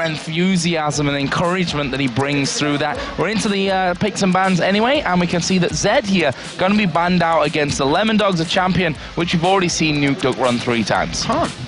pure enthusiasm and encouragement that he brings through that. We're into the picks and bans anyway, and we can see that Zed here going to be banned out against the Lemondogs, a champion which we've already seen Nuke Duck run 3 times.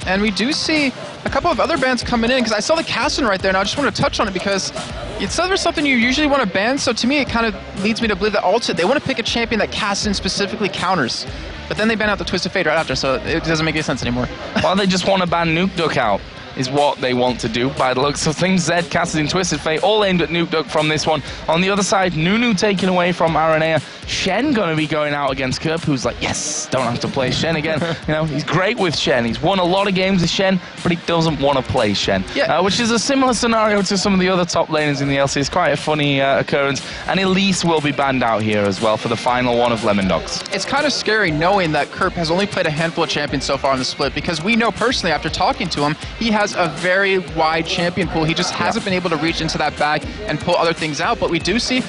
And we do see a couple of other bans coming in, because I saw the Cassin right there, and I just want to touch on it because it's never something you usually want to ban, so to me it kind of leads me to believe that Ultimate, they want to pick a champion that Cassin specifically counters. But then they ban out the Twisted Fate right after, so it doesn't make any sense anymore. Well, they just want to ban Nuke Duck out, is what they want to do by the looks of things. Zed, Cassidy, and Twisted Fate all aimed at Nuke Duck from this one. On the other side, Nunu taken away from Aranea. Shen going to be going out against Kerp, who's like, yes, don't have to play Shen again. You know, he's great with Shen. He's won a lot of games with Shen, but he doesn't want to play Shen. Yeah. Which is a similar scenario to some of the other top laners in the LCS. It's quite a funny occurrence. And Elise will be banned out here as well for the final one of Lemondogs. It's kind of scary knowing that Kerp has only played a handful of champions so far on the split, because we know personally after talking to him, he has a very wide champion pool. He just hasn't been able to reach into that bag and pull other things out. But we do see,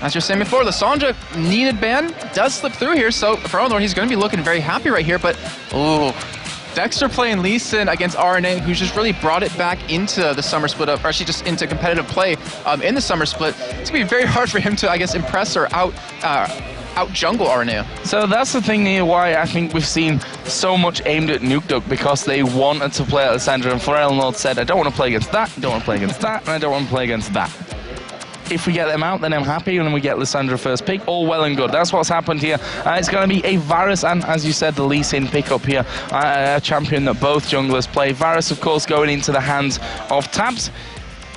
as you're saying before, the Lissandra needed ban does slip through here. So for Eleanor, he's going to be looking very happy right here. But, ooh, Dexter playing Lee Sin against RNA, who's just really brought it back into the summer split, or actually just into competitive play in the summer split. It's going to be very hard for him to, I guess, impress or out jungle Arnea. So that's the thing here why I think we've seen so much aimed at Nuke Duck, because they wanted to play Alessandra, and Forel said, I don't want to play against that, I don't want to play against that, and I don't want to play against that. If we get them out, then I'm happy, and then we get Lissandra first pick, all well and good. That's what's happened here. It's going to be a Varus and, as you said, the Lee Sin pickup here, a champion that both junglers play. Varus, of course, going into the hands of Tabs,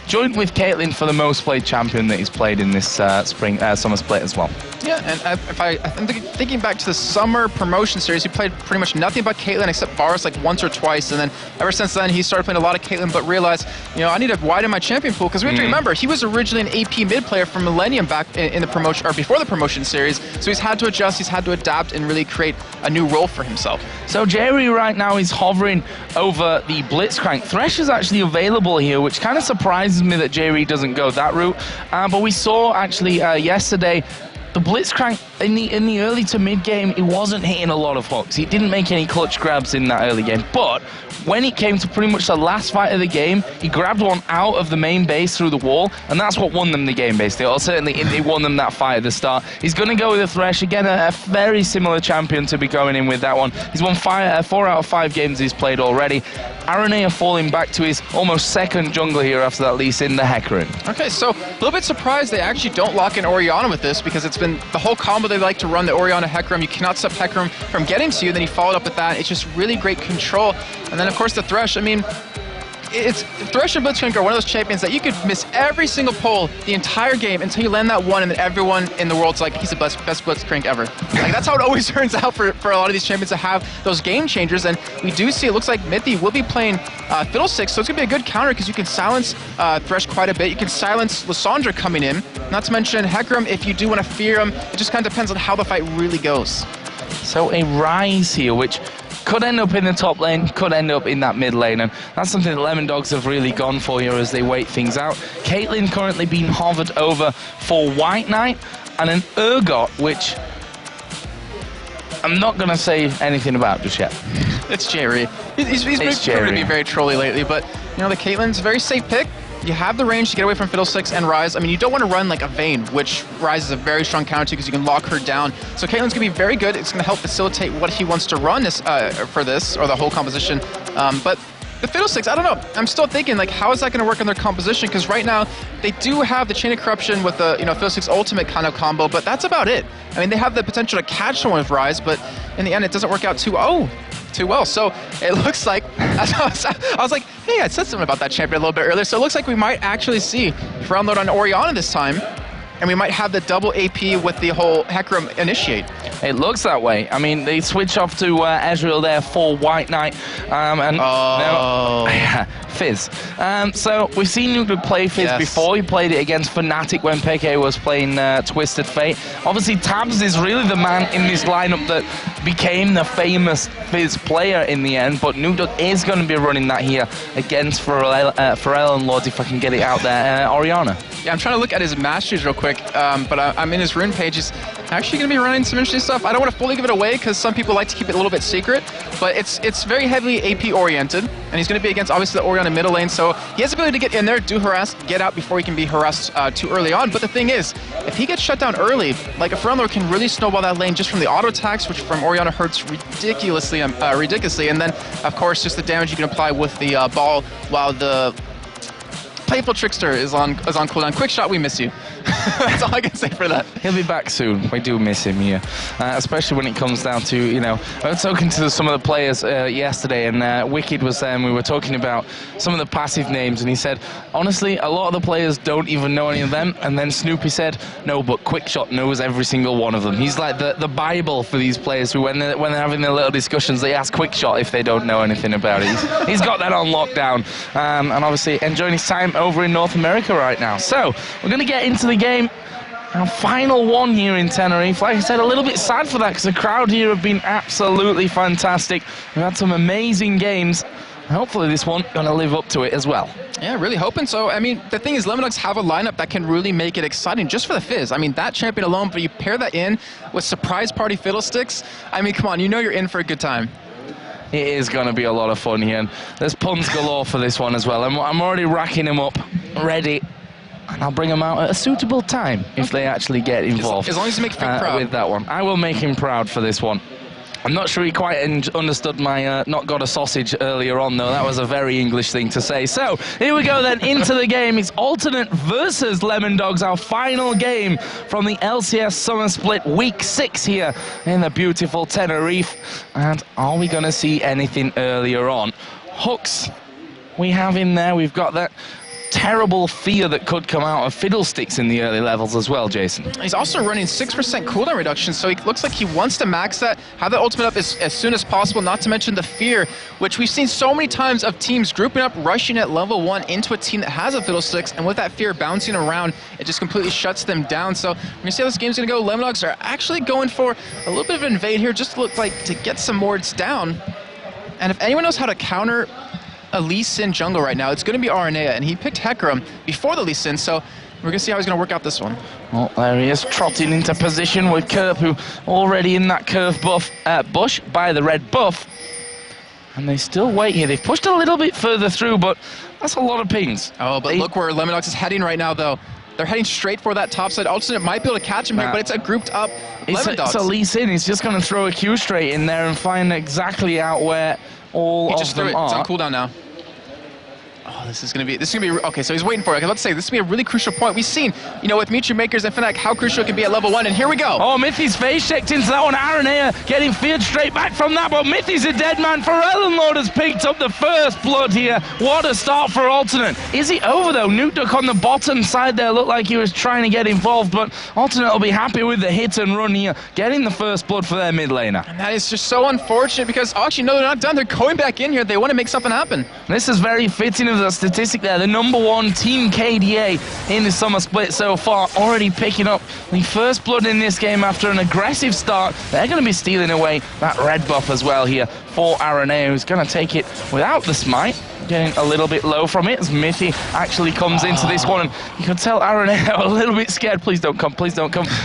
joined with Caitlyn for the most played champion that he's played in this summer split as well. Yeah, and I'm thinking back to the summer promotion series, he played pretty much nothing but Caitlyn except Varus like once or twice, and then ever since then he started playing a lot of Caitlyn, but realized, you know, I need to widen my champion pool, because we have to remember, he was originally an AP mid player from Millennium back in the promotion, or before the promotion series, so he's had to adjust, he's had to adapt and really create a new role for himself. So Jerry right now is hovering over the Blitzcrank. Thresh is actually available here, which kind of surprises me that Jerry doesn't go that route, but we saw actually yesterday the Blitzcrank in the early to mid game, he wasn't hitting a lot of hooks. He didn't make any clutch grabs in that early game, but when it came to pretty much the last fight of the game, he grabbed one out of the main base through the wall, and that's what won them the game, basically. Or certainly it won them that fight at the start. He's going to go with a Thresh. Again, a very similar champion to be going in with that one. He's won 4 out of 5 games he's played already. Aranea falling back to his almost second jungler here after that Lee Sin, the Hecarim. Okay, so a little bit surprised they actually don't lock in Orianna with this, because it's been the whole combo they like to run, the Orianna Hecarim. You cannot stop Hecarim from getting to you, then he followed up with that. It's just really great control. And then of course the Thresh, I mean, Thresh and Blitzcrank are one of those champions that you could miss every single pull the entire game until you land that one, and then everyone in the world's like, he's the best Blitzcrank ever. Like, that's how it always turns out for a lot of these champions to have those game changers. And we do see, it looks like Mithy will be playing Fiddlesticks, so it's going to be a good counter, because you can silence Thresh quite a bit. You can silence Lissandra coming in. Not to mention Hecarim, if you do want to fear him, it just kind of depends on how the fight really goes. So a Rise here, which could end up in the top lane, could end up in that mid lane, and that's something that Lemondogs have really gone for here as they wait things out. Caitlyn currently being hovered over for White Knight, and an Urgot, which I'm not going to say anything about just yet. It's Jerry. He's proven to be very trolly lately, but you know, the Caitlyn's a very safe pick. You have the range to get away from Fiddlesticks and Ryze. I mean, you don't want to run like a Vayne, which Ryze is a very strong counter to, because you can lock her down. So Caitlyn's going to be very good. It's going to help facilitate what he wants to run this for this, or the whole composition. But the Fiddlesticks, I don't know. I'm still thinking, like, how is that going to work in their composition? Because right now, they do have the Chain of Corruption with the, you know, Fiddlesticks ultimate kind of combo, but that's about it. I mean, they have the potential to catch someone with Ryze, but in the end, it doesn't work out too well. So it looks like, I was like, hey, I said something about that champion a little bit earlier. So it looks like we might actually see front load on Orianna this time, and we might have the double AP with the whole Hecarim initiate. It looks that way. I mean, they switch off to Ezreal there for White Knight. Fizz. So we've seen Nuke play Fizz before. He played it against Fnatic when Peke was playing Twisted Fate. Obviously, Tabs is really the man in this lineup that became the famous Fizz player in the end, but Nuke is going to be running that here against Pharrell and Lords, if I can get it out there. Orianna. Yeah, I'm trying to look at his masters real quick, but I'm in his rune page. He's actually going to be running some interesting stuff. I don't want to fully give it away, because some people like to keep it a little bit secret, but it's very heavily AP oriented. and he's going to be against, obviously, the Orianna middle lane, so he has the ability to get in there, do harass, get out before he can be harassed too early on. But the thing is, if he gets shut down early, like a front row can really snowball that lane just from the auto attacks, which from Orianna hurts ridiculously, and then, of course, just the damage you can apply with the ball while the Playful Trickster is on cooldown. Quick shot, we miss you. That's all I can say for that. He'll be back soon. We do miss him here, especially when it comes down to, you know, I was talking to some of the players yesterday, and Wicked was there, and we were talking about some of the passive names, and he said, honestly, a lot of the players don't even know any of them, and then Snoopy said, no, but Quickshot knows every single one of them. He's like the Bible for these players who, when they're having their little discussions, they ask Quickshot if they don't know anything about it. He's got that on lockdown, and obviously enjoying his time over in North America right now. So, we're going to get into the game. Our final one here in Tenerife. Like I said, a little bit sad for that because the crowd here have been absolutely fantastic. We've had some amazing games. Hopefully this one going to live up to it as well. Yeah, really hoping so. I mean, the thing is, Lemondogs have a lineup that can really make it exciting just for the Fizz. I mean, that champion alone, but you pair that in with Surprise Party Fiddlesticks, I mean, come on, you know you're in for a good time. It is going to be a lot of fun here. And there's puns galore for this one as well. I'm already racking them up, ready. And I'll bring them out at a suitable time if they actually get involved. As long as you make Fig proud. With that one. I will make him proud for this one. I'm not sure he quite understood my not got a sausage earlier on, though. That was a very English thing to say. So, here we go then into the game. It's Alternate versus Lemondogs, our final game from the LCS Summer Split Week 6 here in the beautiful Tenerife. And are we going to see anything earlier on? Hooks we have in there. We've got that terrible fear that could come out of Fiddlesticks in the early levels as well, Jason. He's also running 6% cooldown reduction, so he looks like he wants to max that, have that ultimate up as soon as possible, not to mention the fear, which we've seen so many times of teams grouping up, rushing at level 1 into a team that has a Fiddlesticks, and with that fear bouncing around, it just completely shuts them down. So we're going to see how this game's going to go. Lemondogs are actually going for a little bit of an invade here, just to look like to get some wards down. And if anyone knows how to counter a Lee Sin jungle right now, it's going to be Aranea, and he picked Hecarim before the Lee Sin, so we're going to see how he's going to work out this one. Well, there he is, trotting into position with Kerp, who already in that curve buff bush by the red buff. And they still wait here. They've pushed a little bit further through, but that's a lot of pings. Oh, but look where Lemondogs is heading right now, though. They're heading straight for that top side. Alternate might be able to catch him here, but it's a grouped up Lemondogs. It's a Lee Sin. He's just going to throw a Q straight in there and find exactly out where all of them are. It's on cooldown now. Oh, this is gonna be okay. So he's waiting for it. I was about to say this is gonna be a really crucial point. We've seen, you know, with Mewtwo Makers and Fnatic how crucial it can be at level 1, and here we go. Oh, Mithy's face checked into that one. Aranea getting feared straight back from that, but Mithy's a dead man. Lord has picked up the first blood here. What a start for Alternate. Is he over though? Nukeduck on the bottom side there looked like he was trying to get involved, but Alternate will be happy with the hit and run here, getting the first blood for their mid laner. And that is just so unfortunate because actually no, they're not done. They're going back in here. They want to make something happen. This is very fitting of the statistic there. The #1 Team KDA in the Summer Split so far, already picking up the first blood in this game after an aggressive start. They're going to be stealing away that red buff as well here for Aranea, who's going to take it without the smite. Getting a little bit low from it as Mithy actually comes into this one, and you can tell Aranea a little bit scared. Please don't come,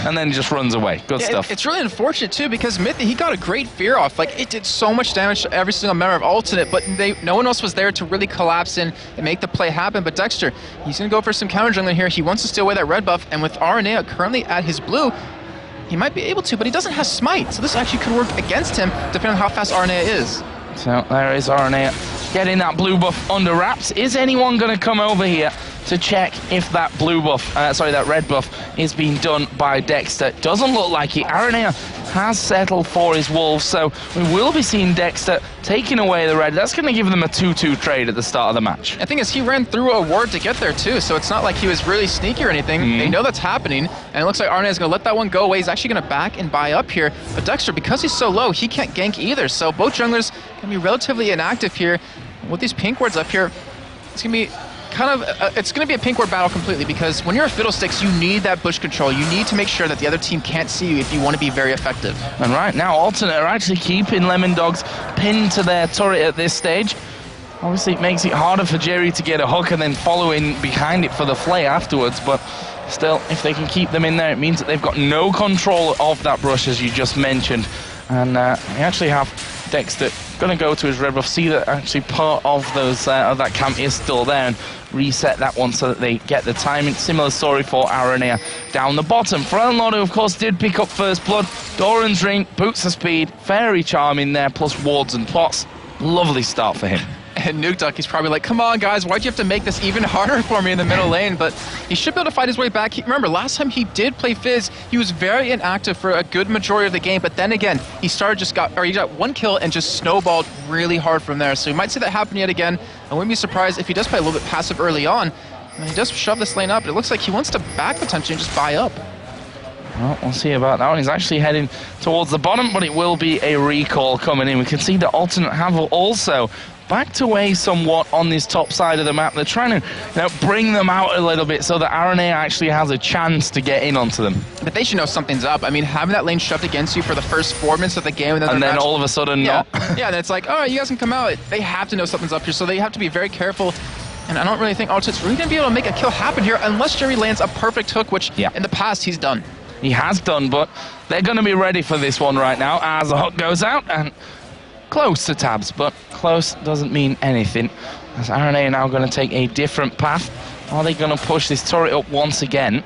and then just runs away. Good stuff. It's really unfortunate too because Mithy, he got a great fear off. Like, it did so much damage to every single member of Alternate, but no one else was there to really collapse in and make the play happen. But Dexter, he's going to go for some counter jungling here. He wants to steal away that red buff, and with Aranea currently at his blue, he might be able to, but he doesn't have smite, so this actually could work against him depending on how fast Aranea is. So there is Aranea getting that blue buff under wraps. Is anyone going to come over here to check if that blue buff, that red buff is being done by Dexter? Doesn't look like it. Aranea has settled for his wolves, so we will be seeing Dexter taking away the red. That's going to give them a 2-2 trade at the start of the match. The thing is, he ran through a ward to get there too, so it's not like he was really sneaky or anything. They know that's happening, and it looks like Aranea is going to let that one go away. He's actually going to back and buy up here, but Dexter, because he's so low, he can't gank either, so both junglers can be relatively inactive here. With these pink wards up here, it's going to be it's going to be a pink ward battle completely, because when you're a Fiddlesticks, you need that bush control. You need to make sure that the other team can't see you if you want to be very effective. And right now, Alternate are actually keeping Lemondogs pinned to their turret at this stage. Obviously, it makes it harder for Jerry to get a hook and then follow in behind it for the flay afterwards, but still, if they can keep them in there, it means that they've got no control of that brush, as you just mentioned. And they actually have Dexter going to go to his red buff, see that actually part of those of that camp is still there, and reset that one so that they get the timing. Similar story for Aranea down the bottom. Frelnlord, who of course did pick up first blood. Doran's ring, boots of speed, fairy charm in there, plus wards and plots. Lovely start for him. And Nukeduck, he's probably like, come on, guys, why'd you have to make this even harder for me in the middle lane? But he should be able to fight his way back. Remember, last time he did play Fizz, he was very inactive for a good majority of the game, but then again, he got one kill and just snowballed really hard from there. So we might see that happen yet again. I wouldn't be surprised if he does play a little bit passive early on. And he does shove this lane up, but it looks like he wants to back potentially and just buy up. Well, we'll see about that one. He's actually heading towards the bottom, but it will be a recall coming in. We can see the alternate have also backed away somewhat on this top side of the map. They're trying to bring them out a little bit so that Aranea actually has a chance to get in onto them. But they should know something's up. I mean, having that lane shoved against you for the first 4 minutes of the game, and then all of a sudden not. Yeah, then it's like, all right, you guys can come out. They have to know something's up here, so they have to be very careful. And I don't really think Altern's really going to be able to make a kill happen here unless Jerry lands a perfect hook, which in the past he's done. He has done, but they're going to be ready for this one right now as the hook goes out and close to tabs, but close doesn't mean anything. As Aranea now going to take a different path. Are they going to push this turret up once again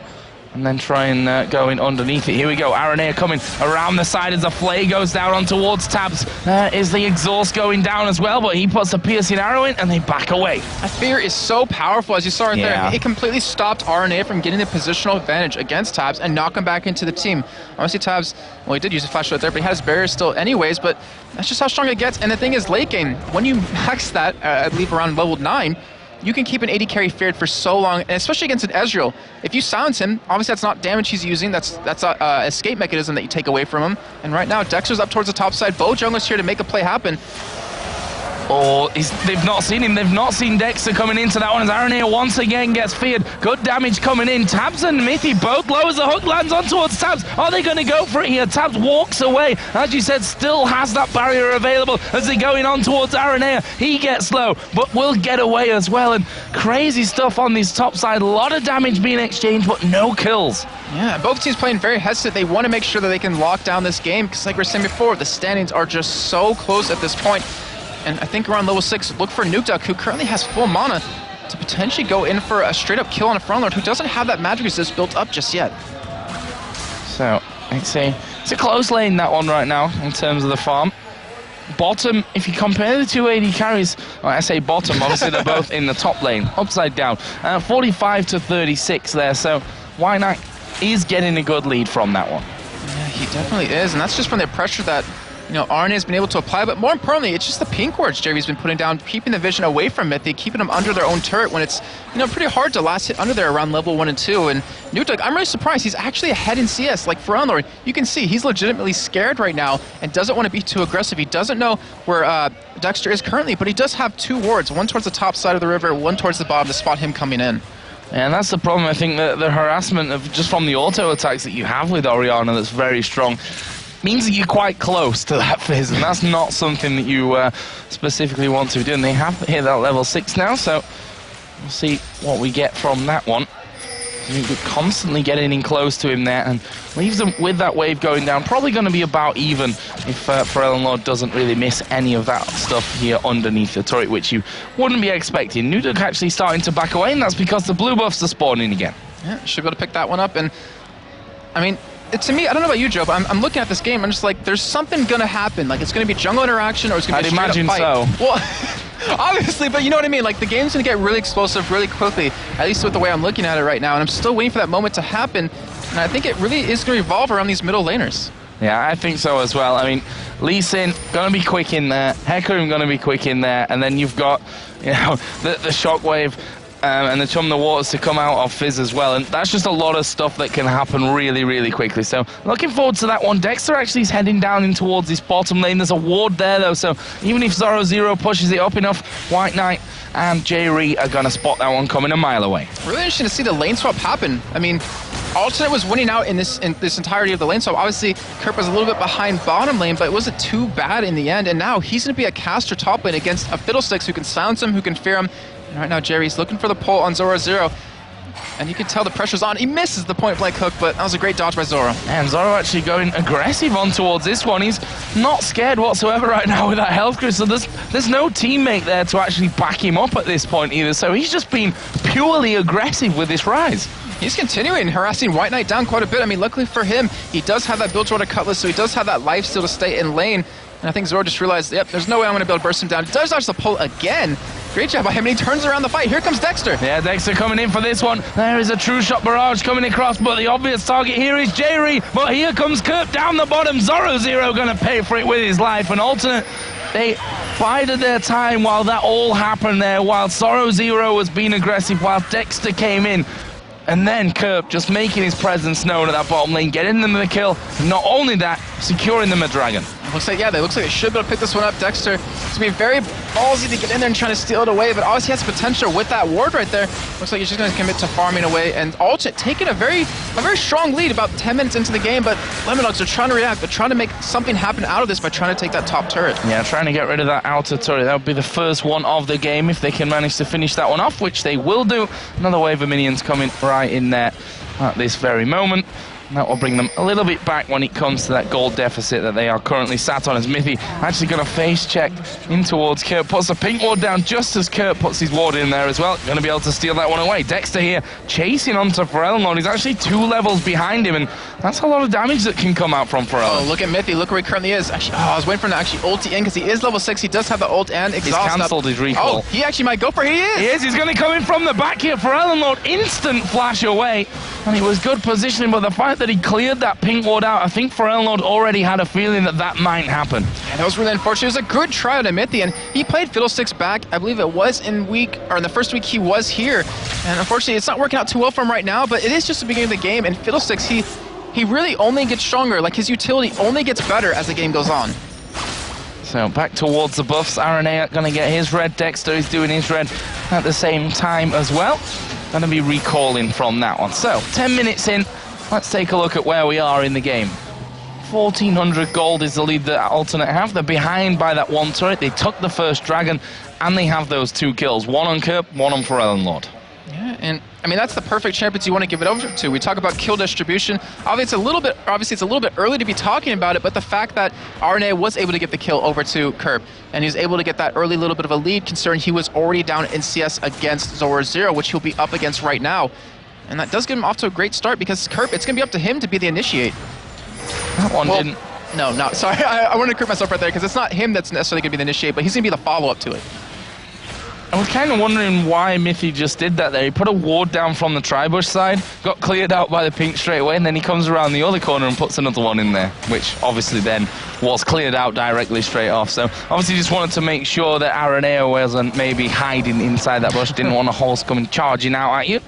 and then try and go in underneath it? Here we go. Aranea coming around the side as the flay goes down on towards tabs. There is the exhaust going down as well, but he puts a piercing arrow in and they back away. That fear is so powerful, as you saw right there. It completely stopped Aranea from getting the positional advantage against tabs and knock him back into the team. Obviously tabs, well, he did use a flash right there, but he had his barrier still anyways, but that's just how strong it gets. And the thing is, late game, when you max that, I believe around level 9, you can keep an AD carry feared for so long, and especially against an Ezreal. If you silence him, obviously that's not damage he's using, that's a escape mechanism that you take away from him. And right now, Dexter's up towards the top side. Both junglers here to make a play happen. Oh, they've not seen him. They've not seen Dexter coming into that one as Aranea once again gets feared. Good damage coming in. Tabs and Mithy both low as the hook lands on towards Tabs. Are they going to go for it here? Tabs walks away. As you said, still has that barrier available as they're going on towards Aranea. He gets low, but will get away as well. And crazy stuff on this top side. A lot of damage being exchanged, but no kills. Yeah, both teams playing very hesitant. They want to make sure that they can lock down this game because like we were saying before, the standings are just so close at this point. And I think around level 6, look for Nukeduck, who currently has full mana, to potentially go in for a straight-up kill on a Frelnlord who doesn't have that magic resist built up just yet. So, it's a close lane, that one right now, in terms of the farm. Bottom, if you compare the two AD carries, well, I say bottom, obviously they're both in the top lane, upside down. 45 to 36 there, so why not? He's getting a good lead from that one. Yeah, he definitely is, and that's just from the pressure that Aranea has been able to apply, but more importantly, it's just the pink wards Jerry's been putting down, keeping the vision away from Mythic, keeping them under their own turret when it's, pretty hard to last hit under there around level 1 and 2. And Nukeduck, I'm really surprised. He's actually ahead in CS. Like Frelnlord, you can see he's legitimately scared right now and doesn't want to be too aggressive. He doesn't know where Dexter is currently, but he does have 2 wards, one towards the top side of the river, one towards the bottom to spot him coming in. And that's the problem. I think the harassment of just from the auto attacks that you have with Orianna that's very strong means that you're quite close to that Fizz, and that's not something that you specifically want to do. And they have hit that level 6 now, so we'll see what we get from that one. You're constantly getting in close to him there, and leaves them with that wave going down. Probably going to be about even if Frelnlord doesn't really miss any of that stuff here underneath the turret, which you wouldn't be expecting. Nukeduck actually starting to back away, and that's because the blue buffs are spawning again. Yeah, should be able to pick that one up, and I mean, to me, I don't know about you, Joe, but I'm looking at this game, I'm just like, there's something gonna happen. Like, it's gonna be jungle interaction, or it's gonna be a straight up fight. I'd imagine so. Well, obviously, but you know what I mean? Like, the game's gonna get really explosive really quickly, at least with the way I'm looking at it right now, and I'm still waiting for that moment to happen, and I think it really is gonna revolve around these middle laners. Yeah, I think so as well. I mean, Lee Sin gonna be quick in there, Hecarim gonna be quick in there, and then you've got, the shockwave. And the Chum the Waters to come out of Fizz as well, and that's just a lot of stuff that can happen really, really quickly. So looking forward to that one. Dexter actually is heading down in towards this bottom lane. There's a ward there though, so even if Zoro pushes it up enough, White Knight and J-Ree are gonna spot that one coming a mile away. Really interesting to see the lane swap happen. I mean, Alternate was winning out in this entirety of the lane swap. Obviously, Kerp was a little bit behind bottom lane, but it wasn't too bad in the end. And now he's going to be a caster top lane against a Fiddlesticks who can silence him, who can fear him. And right now, Jerry's looking for the pull on Zoro. And you can tell the pressure's on. He misses the point-blank hook, but that was a great dodge by Zoro. And Zoro actually going aggressive on towards this one. He's not scared whatsoever right now with that health crystal. There's no teammate there to actually back him up at this point either, so he's just been purely aggressive with this rise. He's continuing harassing White Knight down quite a bit. I mean, luckily for him, he does have that build water cutlass, so he does have that life still to stay in lane. And I think Zoro just realized, yep, there's no way I'm going to be able to burst him down. He does dodge the pull again. Great job by him, and he turns around the fight. Here comes Dexter. Yeah, Dexter coming in for this one. There is a true shot barrage coming across, but the obvious target here is Jerry. But here comes Kurt down the bottom. Zoro Zero going to pay for it with his life. And Alternate, they bided their time while that all happened there, while Zoro Zero was being aggressive, while Dexter came in. And then Kerp just making his presence known at that bottom lane, getting them the kill. Not only that, securing them a dragon. Looks like, yeah, they should be able to pick this one up. Dexter, it's going to be very ballsy to get in there and try to steal it away, but obviously he has potential with that ward right there. Looks like he's just going to commit to farming away, and Alternate taking a very strong lead about 10 minutes into the game, but Lemondogs are trying to react. They're trying to make something happen out of this by trying to take that top turret. Yeah, trying to get rid of that outer turret. That would be the first one of the game if they can manage to finish that one off, which they will do. Another wave of minions coming right in there at this very moment. That will bring them a little bit back when it comes to that gold deficit that they are currently sat on, as Mithy actually going to face check in towards Kurt. Puts the pink ward down just as Kurt puts his ward in there as well. Going to be able to steal that one away. Dexter here chasing onto Pharrell. He's actually 2 levels behind him, and that's a lot of damage that can come out from Pharrell. Oh, look at Mithy. Look where he currently is. Actually, I was waiting for him to actually ulti in because he is level 6. He does have the ult and exhaust. He's cancelled his recall. Oh, he actually might go for it. He is. He is. He's going to come in from the back here. Pharrell instant flash away. And it was good positioning, but the fact that he cleared that pink ward out, I think Pharrell already had a feeling that might happen. And that was really unfortunate. It was a good try out of Mithy, and he played Fiddlesticks back. I believe it was in the first week he was here. And unfortunately, it's not working out too well for him right now, but it is just the beginning of the game, and Fiddlesticks, he really only gets stronger. Like, his utility only gets better as the game goes on. So back towards the buffs. Aranea going to get his red. Dexter is doing his red at the same time as well. Going to be recalling from that one. So 10 minutes in, let's take a look at where we are in the game. 1,400 gold is the lead that Alternate have. They're behind by that one turret. They took the first dragon, and they have those 2 kills. One on Kerp, one on Pharrell Lord. Yeah, and I mean, that's the perfect champions you want to give it over to. We talk about kill distribution. Obviously, it's a little bit early to be talking about it, but the fact that RNA was able to get the kill over to Kerp, and he was able to get that early little bit of a lead, considering he was already down in CS against Zoro Zero, which he'll be up against right now. And that does get him off to a great start, because Kerp, it's going to be up to him to be the initiate. That one didn't. No, sorry, I wanted to correct myself right there, because it's not him that's necessarily going to be the initiate, but he's going to be the follow-up to it. I was kind of wondering why Mithy just did that there. He put a ward down from the Tribush side, got cleared out by the pink straight away, and then he comes around the other corner and puts another one in there, which obviously then was cleared out directly straight off. So obviously just wanted to make sure that Araneo wasn't maybe hiding inside that bush, didn't want a horse coming charging out at you.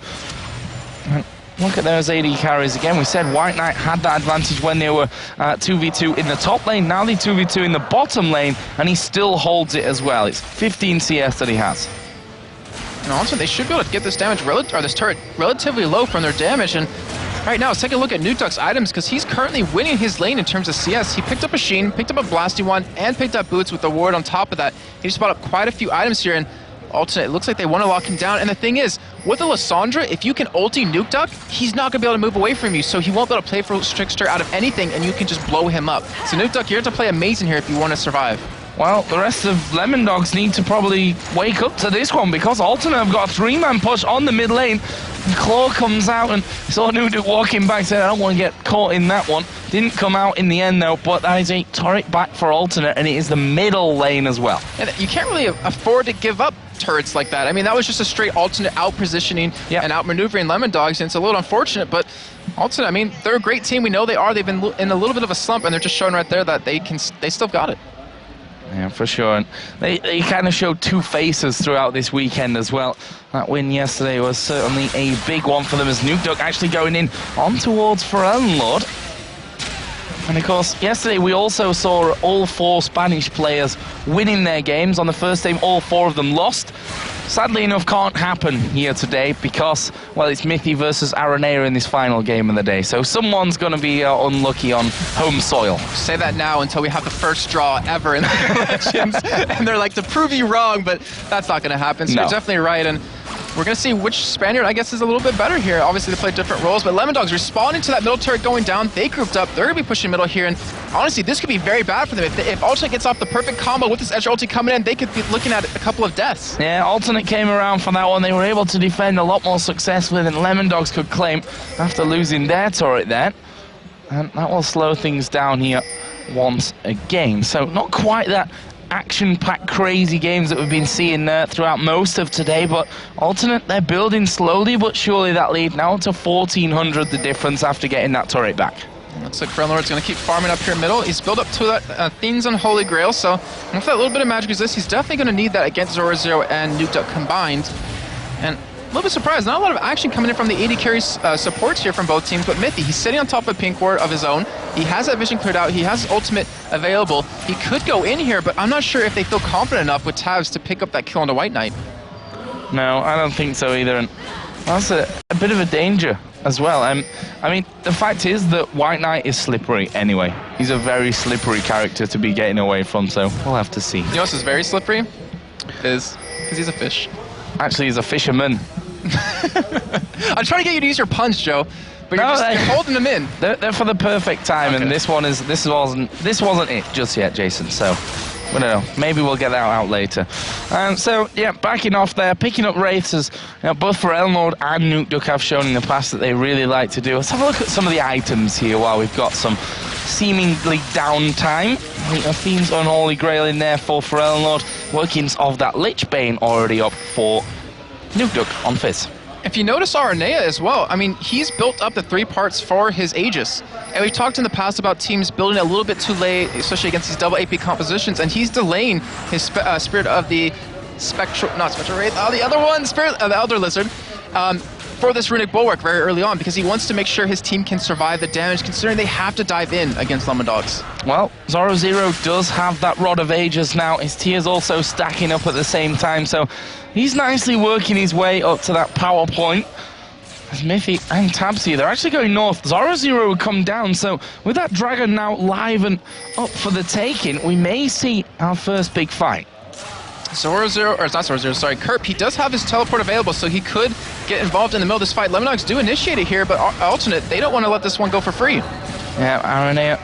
Look at those AD carries again. We said White Knight had that advantage when they were 2v2 in the top lane. Now they 2v2 in the bottom lane, and he still holds it as well. It's 15 CS that he has. And also, they should be able to get this damage, this turret relatively low from their damage. And right now, let's take a look at Nutuk's items, because he's currently winning his lane in terms of CS. He picked up a Sheen, picked up a Blasty one, and picked up Boots with the ward on top of that. He just bought up quite a few items here, and Alternate, it looks like they want to lock him down. And the thing is, with a Lissandra, if you can ulti Nukeduck, he's not going to be able to move away from you, so he won't be able to play for Trickster out of anything, and you can just blow him up. So Nukeduck, you have to play amazing here if you want to survive. Well, the rest of Lemondogs need to probably wake up to this one, because Alternate have got a 3-man push on the mid lane. And Claw comes out, and saw Nuduk walking back, said, I don't want to get caught in that one. Didn't come out in the end, though, but that is a turret back for Alternate, and it is the middle lane as well. And you can't really afford to give up turrets like that. I mean, that was just a straight Alternate out-positioning and out-maneuvering Lemondogs, and it's a little unfortunate, but Alternate, I mean, they're a great team. We know they are. They've been in a little bit of a slump, and they're just showing right there that they still got it. Yeah, for sure. And they kind of showed 2 faces throughout this weekend as well. That win yesterday was certainly a big one for them, as Nukeduck actually going in on towards Pharrell Lord. And of course, yesterday we also saw all 4 Spanish players winning their games. On the first game, all 4 of them lost. Sadly enough, can't happen here today because, well, it's Mithy versus Aranea in this final game of the day. So someone's going to be unlucky on home soil. Say that now until we have the first draw ever in the elections. And they're like, to prove you wrong, but that's not going to happen. So you're definitely right. And we're going to see which Spaniard, I guess, is a little bit better here. Obviously, they play different roles, but Lemondogs responding to that middle turret going down. They grouped up. They're going to be pushing middle here, and honestly, this could be very bad for them. If Alternate gets off the perfect combo with this Edge ulti coming in, they could be looking at a couple of deaths. Yeah, Alternate came around for that one. They were able to defend a lot more successfully than Lemondogs could claim after losing their turret there. And that will slow things down here once again. So not quite that action-packed crazy games that we've been seeing throughout most of today, but Alternate, they're building slowly but surely that lead now to 1,400 the difference after getting that turret back. Looks like Frelnord's going to keep farming up here middle. He's built up to that Things on Holy Grail, so with that little bit of magic resist, he's definitely going to need that against Zoro and Nuke Duck combined. And a little bit surprised, not a lot of action coming in from the AD carry supports here from both teams, but Mythy, he's sitting on top of Pink Ward of his own. He has that vision cleared out, he has his ultimate available. He could go in here, but I'm not sure if they feel confident enough with Tabs to pick up that kill on the White Knight. No, I don't think so either, and that's a bit of a danger as well. I mean, the fact is that White Knight is slippery anyway. He's a very slippery character to be getting away from, so we'll have to see. You know what's very slippery? Is because he's a fish. Actually, he's a fisherman. I'm trying to get you to use your puns, Joe, but you're holding them in. They're for the perfect time, okay. And this wasn't it just yet, Jason. So, I don't know. Maybe we'll get that out later. So yeah, backing off there, picking up wraiths as both Frelnord and Nuke Duck have shown in the past that they really like to do. Let's have a look at some of the items here while we've got some seemingly downtime. Fiend's Unholy Grail in there for Frelnord. Workings of that Lich Bane already up for Nuke Duck on Fizz. If you notice Aranea as well, I mean, he's built up the 3 parts for his Aegis. And we've talked in the past about teams building a little bit too late, especially against these double AP compositions, and he's delaying his Spirit of the not Spectral Wraith, the other one, Spirit of the Elder Lizard, for this Runic Bulwark very early on, because he wants to make sure his team can survive the damage, considering they have to dive in against Lemondogs. Well, Zoro Zero does have that Rod of Ages now. His tears also stacking up at the same time, so he's nicely working his way up to that power point. As Mythy and Tabsy, they're actually going north. Zoro Zero would come down, so with that Dragon now live and up for the taking, we may see our first big fight. Zoro Zero, or it's not Zoro Zero, sorry, Kerp, he does have his teleport available, so he could get involved in the middle of this fight. Lemondogs do initiate it here, but Alternate, they don't want to let this one go for free. Yeah, Aranea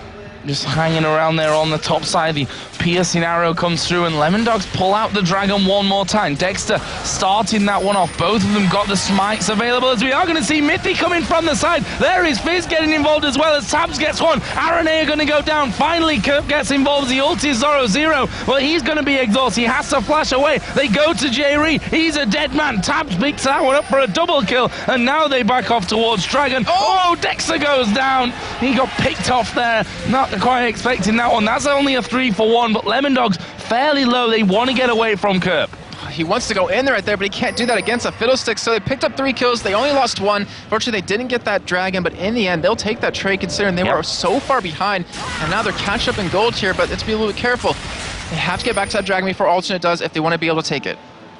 just hanging around there on the top side. The piercing arrow comes through and Lemondogs pull out the Dragon one more time. Dexter starting that one off. Both of them got the smites available, as we are going to see Mythy coming from the side. There is Fizz getting involved as well as Tabs gets one. Aranea going to go down. Finally, Kerp gets involved. The ulti is Zoro Zero. Well, he's going to be exhausted. He has to flash away. They go to J-Ree. He's a dead man. Tabs picks that one up for a double kill, and now they back off towards Dragon. Oh, Dexter goes down. He got picked off there. Not quite expecting that one. That's only a 3-for-1, but Lemondogs fairly low. They want to get away from Kerp. He wants to go in there right there, but he can't do that against a Fiddlestick, so they picked up 3 kills. They only lost 1. Fortunately, they didn't get that Dragon, but in the end, they'll take that trade considering they were so far behind, and now they're catching up in gold here, but let's be a little bit careful. They have to get back to that Dragon before Alternate does if they want to be able to take it.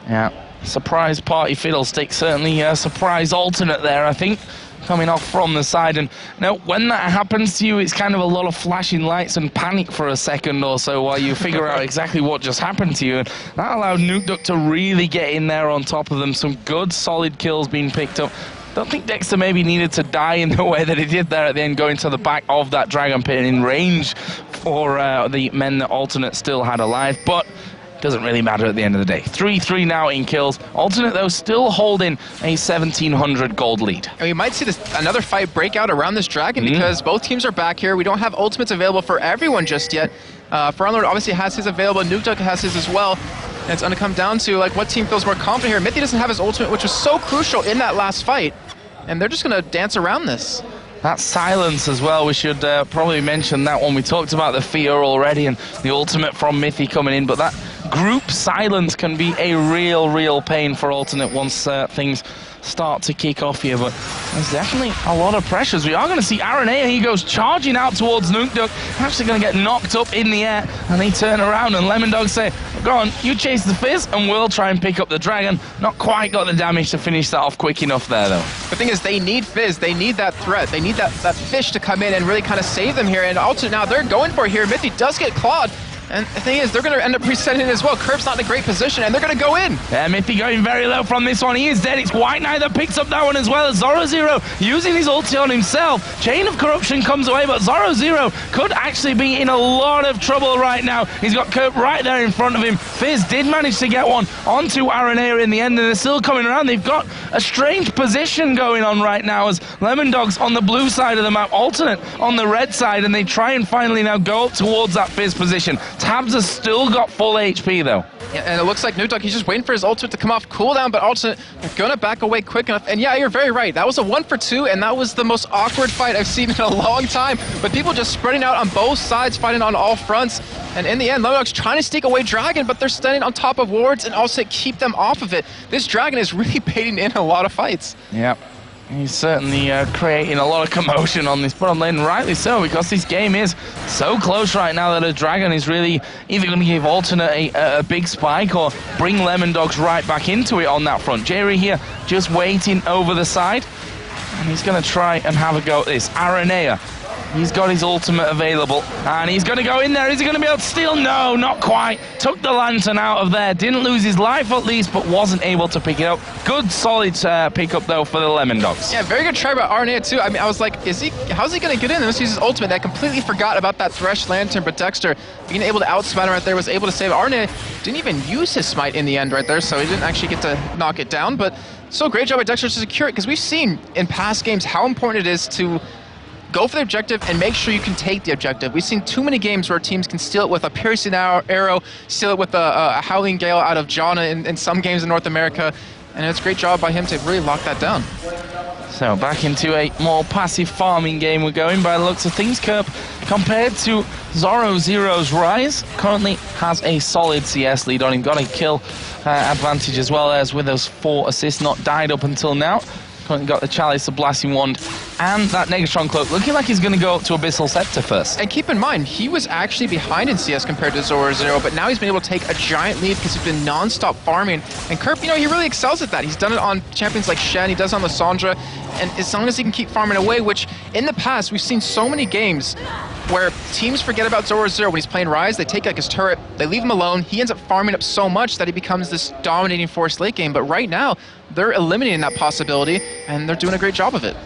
Yeah, surprise party Fiddlestick, certainly a surprise Alternate there, I think, coming off from the side. And when that happens to you, it's kind of a lot of flashing lights and panic for a second or so while you figure out exactly what just happened to you. And that allowed Nuke Duck to really get in there on top of them. Some good solid kills being picked up. Don't think Dexter maybe needed to die in the way that he did there at the end, going to the back of that Dragon Pit in range for the men that Alternate still had alive, but doesn't really matter at the end of the day. 3-3 now in kills. Alternate, though, still holding a 1,700 gold lead. And we might see another fight break out around this Dragon because both teams are back here. We don't have ultimates available for everyone just yet. Frelnord obviously has his available. Nuke Duck has his as well. And it's going to come down to what team feels more confident here. Mythy doesn't have his ultimate, which was so crucial in that last fight. And they're just going to dance around this. That silence as well, we should probably mention that one. We talked about the fear already and the ultimate from Mythy coming in, but that group silence can be a real pain for Alternate once things start to kick off here, but there's definitely a lot of pressures. We are going to see Aranea, he goes charging out towards Nuke Duck, actually going to get knocked up in the air, and they turn around and Lemondogs say, go on, you chase the Fizz and we'll try and pick up the Dragon. Not quite got the damage to finish that off quick enough there though. The thing is, they need Fizz, they need that threat, they need that fish to come in and really kind of save them here, and Alternate now, they're going for it here. Mythy does get clawed, And the thing is, they're going to end up resetting it as well. Curve's not in a great position, and they're going to go in. Yeah, Mithy going very low from this one. He is dead. It's White Knight that picks up that one as well as Zoro using his ulti on himself. Chain of Corruption comes away, but Zoro could actually be in a lot of trouble right now. He's got Kurt right there in front of him. Fizz did manage to get one onto Aranea in the end, and they're still coming around. They've got a strange position going on right now as Lemondogs on the blue side of the map, Alternate on the red side, and they try and finally now go up towards that Fizz position. Tabs has still got full HP though. Yeah, and it looks like Nuke, he's just waiting for his ultimate to come off cooldown, but Alternate gonna back away quick enough. And yeah, you're very right. That was a 1-for-2, and that was the most awkward fight I've seen in a long time. But people just spreading out on both sides, fighting on all fronts. And in the end, Lemondogs trying to sneak away Dragon, but they're standing on top of wards and also keep them off of it. This Dragon is really baiting in a lot of fights. Yep. He's certainly creating a lot of commotion on this bottom lane, rightly so, because this game is so close right now that a Dragon is really either going to give Alternate a big spike or bring Lemondogs right back into it on that front. Jerry here just waiting over the side, and he's going to try and have a go at this. Aranea, he's got his ultimate available, and he's going to go in there. Is he going to be able to steal? No, not quite. Took the lantern out of there. Didn't lose his life at least, but wasn't able to pick it up. Good, solid pickup, though, for the Lemondogs. Yeah, very good try by Aranea, too. I mean, I was like, how's he going to get in? Let's use his ultimate. I completely forgot about that Thresh lantern, but Dexter, being able to outsmite him right there, was able to save. Aranea didn't even use his smite in the end right there, so he didn't actually get to knock it down, but so great job by Dexter to secure it, because we've seen in past games how important it is to go for the objective and make sure you can take the objective. We've seen too many games where teams can steal it with a piercing arrow, steal it with a howling gale out of Janna in some games in North America, and it's a great job by him to really lock that down. So back into a more passive farming game we're going by the looks of things. Kerp, compared to Zoro's Rise, currently has a solid CS lead on him. Got a kill advantage as well as with those 4 assists, not died up until now. Currently got the Chalice, the Blasting Wand, and that Negatron Cloak. Looking like he's going to go up to Abyssal Scepter first. And keep in mind, he was actually behind in CS compared to Zoro, but now he's been able to take a giant lead because he's been non-stop farming. And Kerp, you know, he really excels at that. He's done it on champions like Shen, he does it on Lissandra, and as long as he can keep farming away, which in the past, we've seen so many games where teams forget about Zoro when he's playing Rise, they take like his turret, they leave him alone, he ends up farming up so much that he becomes this dominating force late game, but right now, they're eliminating that possibility, and they're doing a great job of it.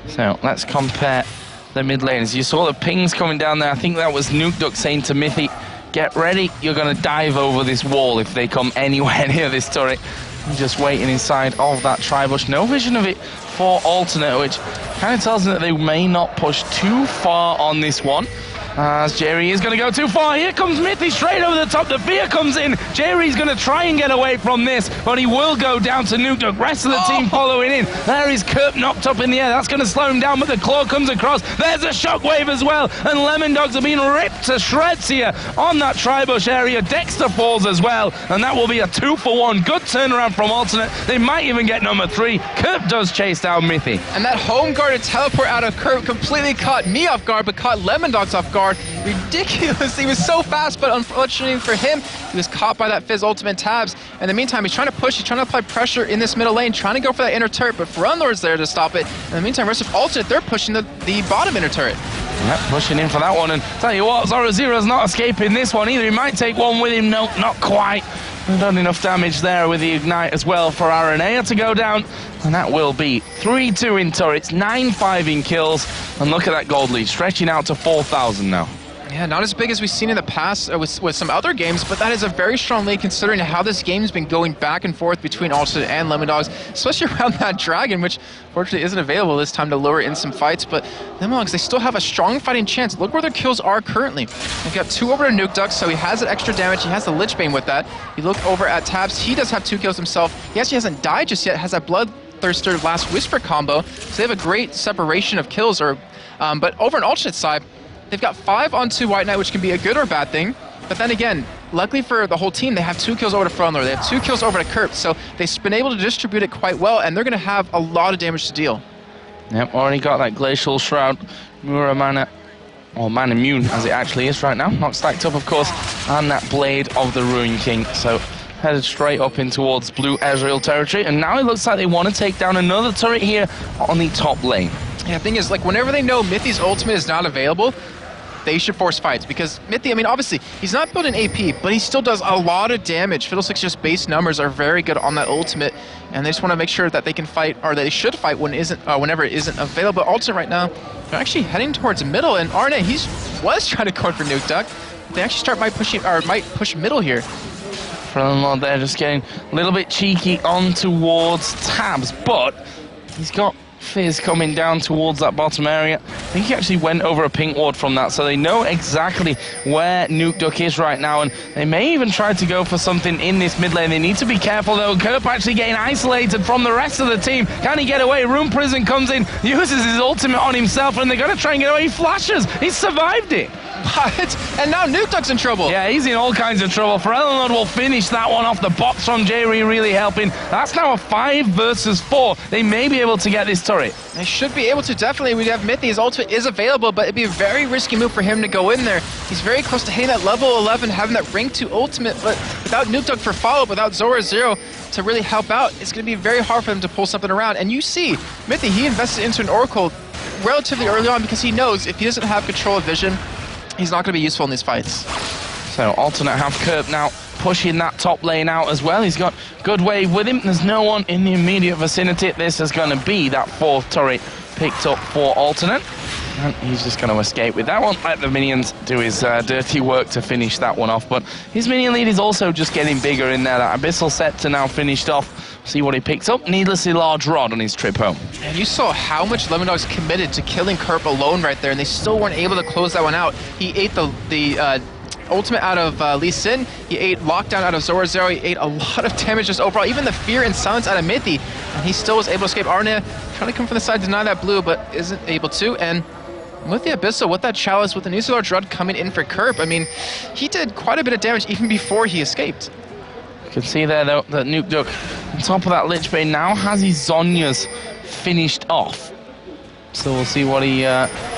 So let's compare the mid laners. You saw the pings coming down there. I think that was Nuke saying to Mithy, get ready, you're going to dive over this wall if they come anywhere near this turret. I'm just waiting inside of that tri-bush. No vision of it for Alternate, which kind of tells them that they may not push too far on this one. As Jerry is going to go too far. Here comes Mithy straight over the top. The fear comes in. Jerry's going to try and get away from this, but he will go down to Nuke. Rest of the team following in. There is Kerp knocked up in the air. That's going to slow him down, but the claw comes across. There's a shockwave as well, and Lemondogs are being ripped to shreds here on that tri-bush area. Dexter falls as well, and that will be a 2-for-1. Good turnaround from Alternate. They might even get number 3. Kerp does chase down Mithy. And that home guarded teleport out of Kerp completely caught me off guard, but caught Lemondogs off guard. Ridiculous. He was so fast, but unfortunately for him, he was caught by that Fizz ultimate tabs. In the meantime, he's trying to push, he's trying to apply pressure in this middle lane, trying to go for that inner turret, but Fronlord's there to stop it. In the meantime, rest of Alternate, they're pushing the bottom inner turret. Yep, pushing in for that one, and tell you what, Zoro's not escaping this one either. He might take one with him. No, not quite. Done enough damage there with the Ignite as well for Aranea to go down, and that will be 3-2 in turrets, 9-5 in kills, and look at that gold lead, stretching out to 4,000 now. Yeah, not as big as we've seen in the past with some other games, but that is a very strong lead considering how this game's been going back and forth between Alternate and Lemondogs, especially around that Dragon, which fortunately isn't available this time to lure in some fights, but Lemondogs, they still have a strong fighting chance. Look where their kills are currently. They've got 2 over to Nuke, so he has that extra damage, he has the Lich Bane with that. You look over at Tabs, he does have 2 kills himself. He actually hasn't died just yet, has that Bloodthirster Last Whisper combo, so they have a great separation of kills, but over on Alternate side, they've got 5 onto White Knight, which can be a good or bad thing. But then again, luckily for the whole team, they have 2 kills over to Frontlord. They have 2 kills over to Kerp, so they've been able to distribute it quite well, and they're going to have a lot of damage to deal. Yep, already got that Glacial Shroud, Mura Mana, or Man Immune as it actually is right now. Not stacked up, of course, and that Blade of the Ruin King. So headed straight up in towards Blue Ezreal territory, and now it looks like they want to take down another turret here on the top lane. Yeah, the thing is, like, whenever they know Mithy's ultimate is not available, they should force fights because Mithy, I mean, obviously, he's not building AP, but he still does a lot of damage. Fiddlesticks' just base numbers are very good on that ultimate, and they just want to make sure that they can fight, or they should fight when whenever it isn't available. Ultimate right now, they're actually heading towards middle, and Arne, was trying to go in for Nuke Duck. They actually might push middle here. Lemondogs there just getting a little bit cheeky on towards Tabs, but he's got Fizz coming down towards that bottom area. I think he actually went over a pink ward from that, so they know exactly where Nuke Duck is right now, and they may even try to go for something in this mid lane. They need to be careful though. Kerp actually getting isolated from the rest of the team. Can he get away? Rune Prison comes in, uses his ultimate on himself, and they're going to try and get away. He flashes. He survived it. What? And now Nuke Duck's in trouble. Yeah, he's in all kinds of trouble. Lemondogs will finish that one off. The box from Jerry really helping. That's now a 5 versus 4. They may be able to get this turret. They should be able to, definitely. We have Mithy. His ultimate is available, but it'd be a very risky move for him to go in there. He's very close to hitting that level 11, having that rank 2 ultimate, but without Nuke Duck for follow-up, without Zora Zero to really help out, it's going to be very hard for them to pull something around. And you see, Mithy, he invested into an Oracle relatively early on because he knows if he doesn't have control of vision, he's not going to be useful in these fights. So alternate have Kerp now pushing that top lane out as well. He's got good wave with him. There's no one in the immediate vicinity. This is going to be that 4th turret picked up for alternate. And he's just going to escape with that one. Let the minions do his dirty work to finish that one off. But his minion lead is also just getting bigger in there. That Abyssal Scepter now finished off. See what he picks up. Needlessly large rod on his trip home. And you saw how much Lemondogs committed to killing Kerp alone right there, and they still weren't able to close that one out. He ate the ultimate out of Lee Sin. He ate lockdown out of Zora Zero. He ate a lot of damage just overall. Even the fear and silence out of Mithy. And he still was able to escape. Arne trying to come from the side, deny that blue, but isn't able to. And with the Abyssal, with that chalice, with the Needlessly Large Rod coming in for Kerp, I mean, he did quite a bit of damage even before he escaped. You can see there, though, that Nuke Duck on top of that Lich Bane now has his Zhonya's finished off. So we'll see what he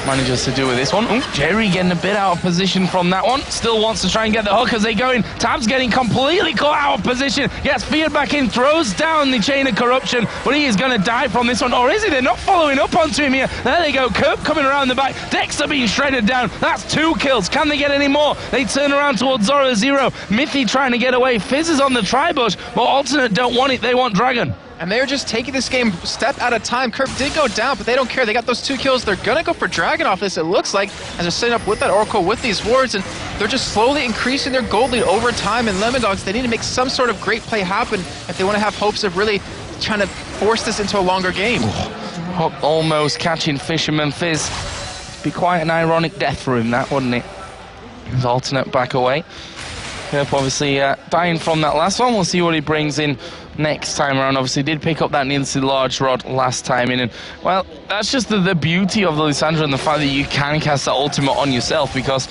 manages to do with this one. Ooh, Jerry getting a bit out of position from that one. Still wants to try and get the hook as they go in. Tab's getting completely caught out of position. Gets feared back in, throws down the Chain of Corruption, but he is going to die from this one. Or is he? They're not following up onto him here. There they go. Kerp coming around the back. Dexter being shredded down. That's 2 kills. Can they get any more? They turn around towards Zora Zero. Mithy trying to get away. Fizz is on the tri-bush, but alternate don't want it. They want Dragon. And they're just taking this game step at a time. Kerp did go down, but they don't care. They got those 2 kills. They're going to go for Dragon off this, it looks like, as they're setting up with that Oracle, with these wards, and they're just slowly increasing their gold lead over time. And Lemondogs, they need to make some sort of great play happen if they want to have hopes of really trying to force this into a longer game. Hook almost catching Fisherman Fizz. Be quite an ironic death for him, that, wouldn't it? His alternate back away. Kerp obviously dying from that last one. We'll see what he brings in next time around. Obviously did pick up that needlessly large rod last time in, and well, that's just the beauty of the Lissandra and the fact that you can cast that ultimate on yourself, because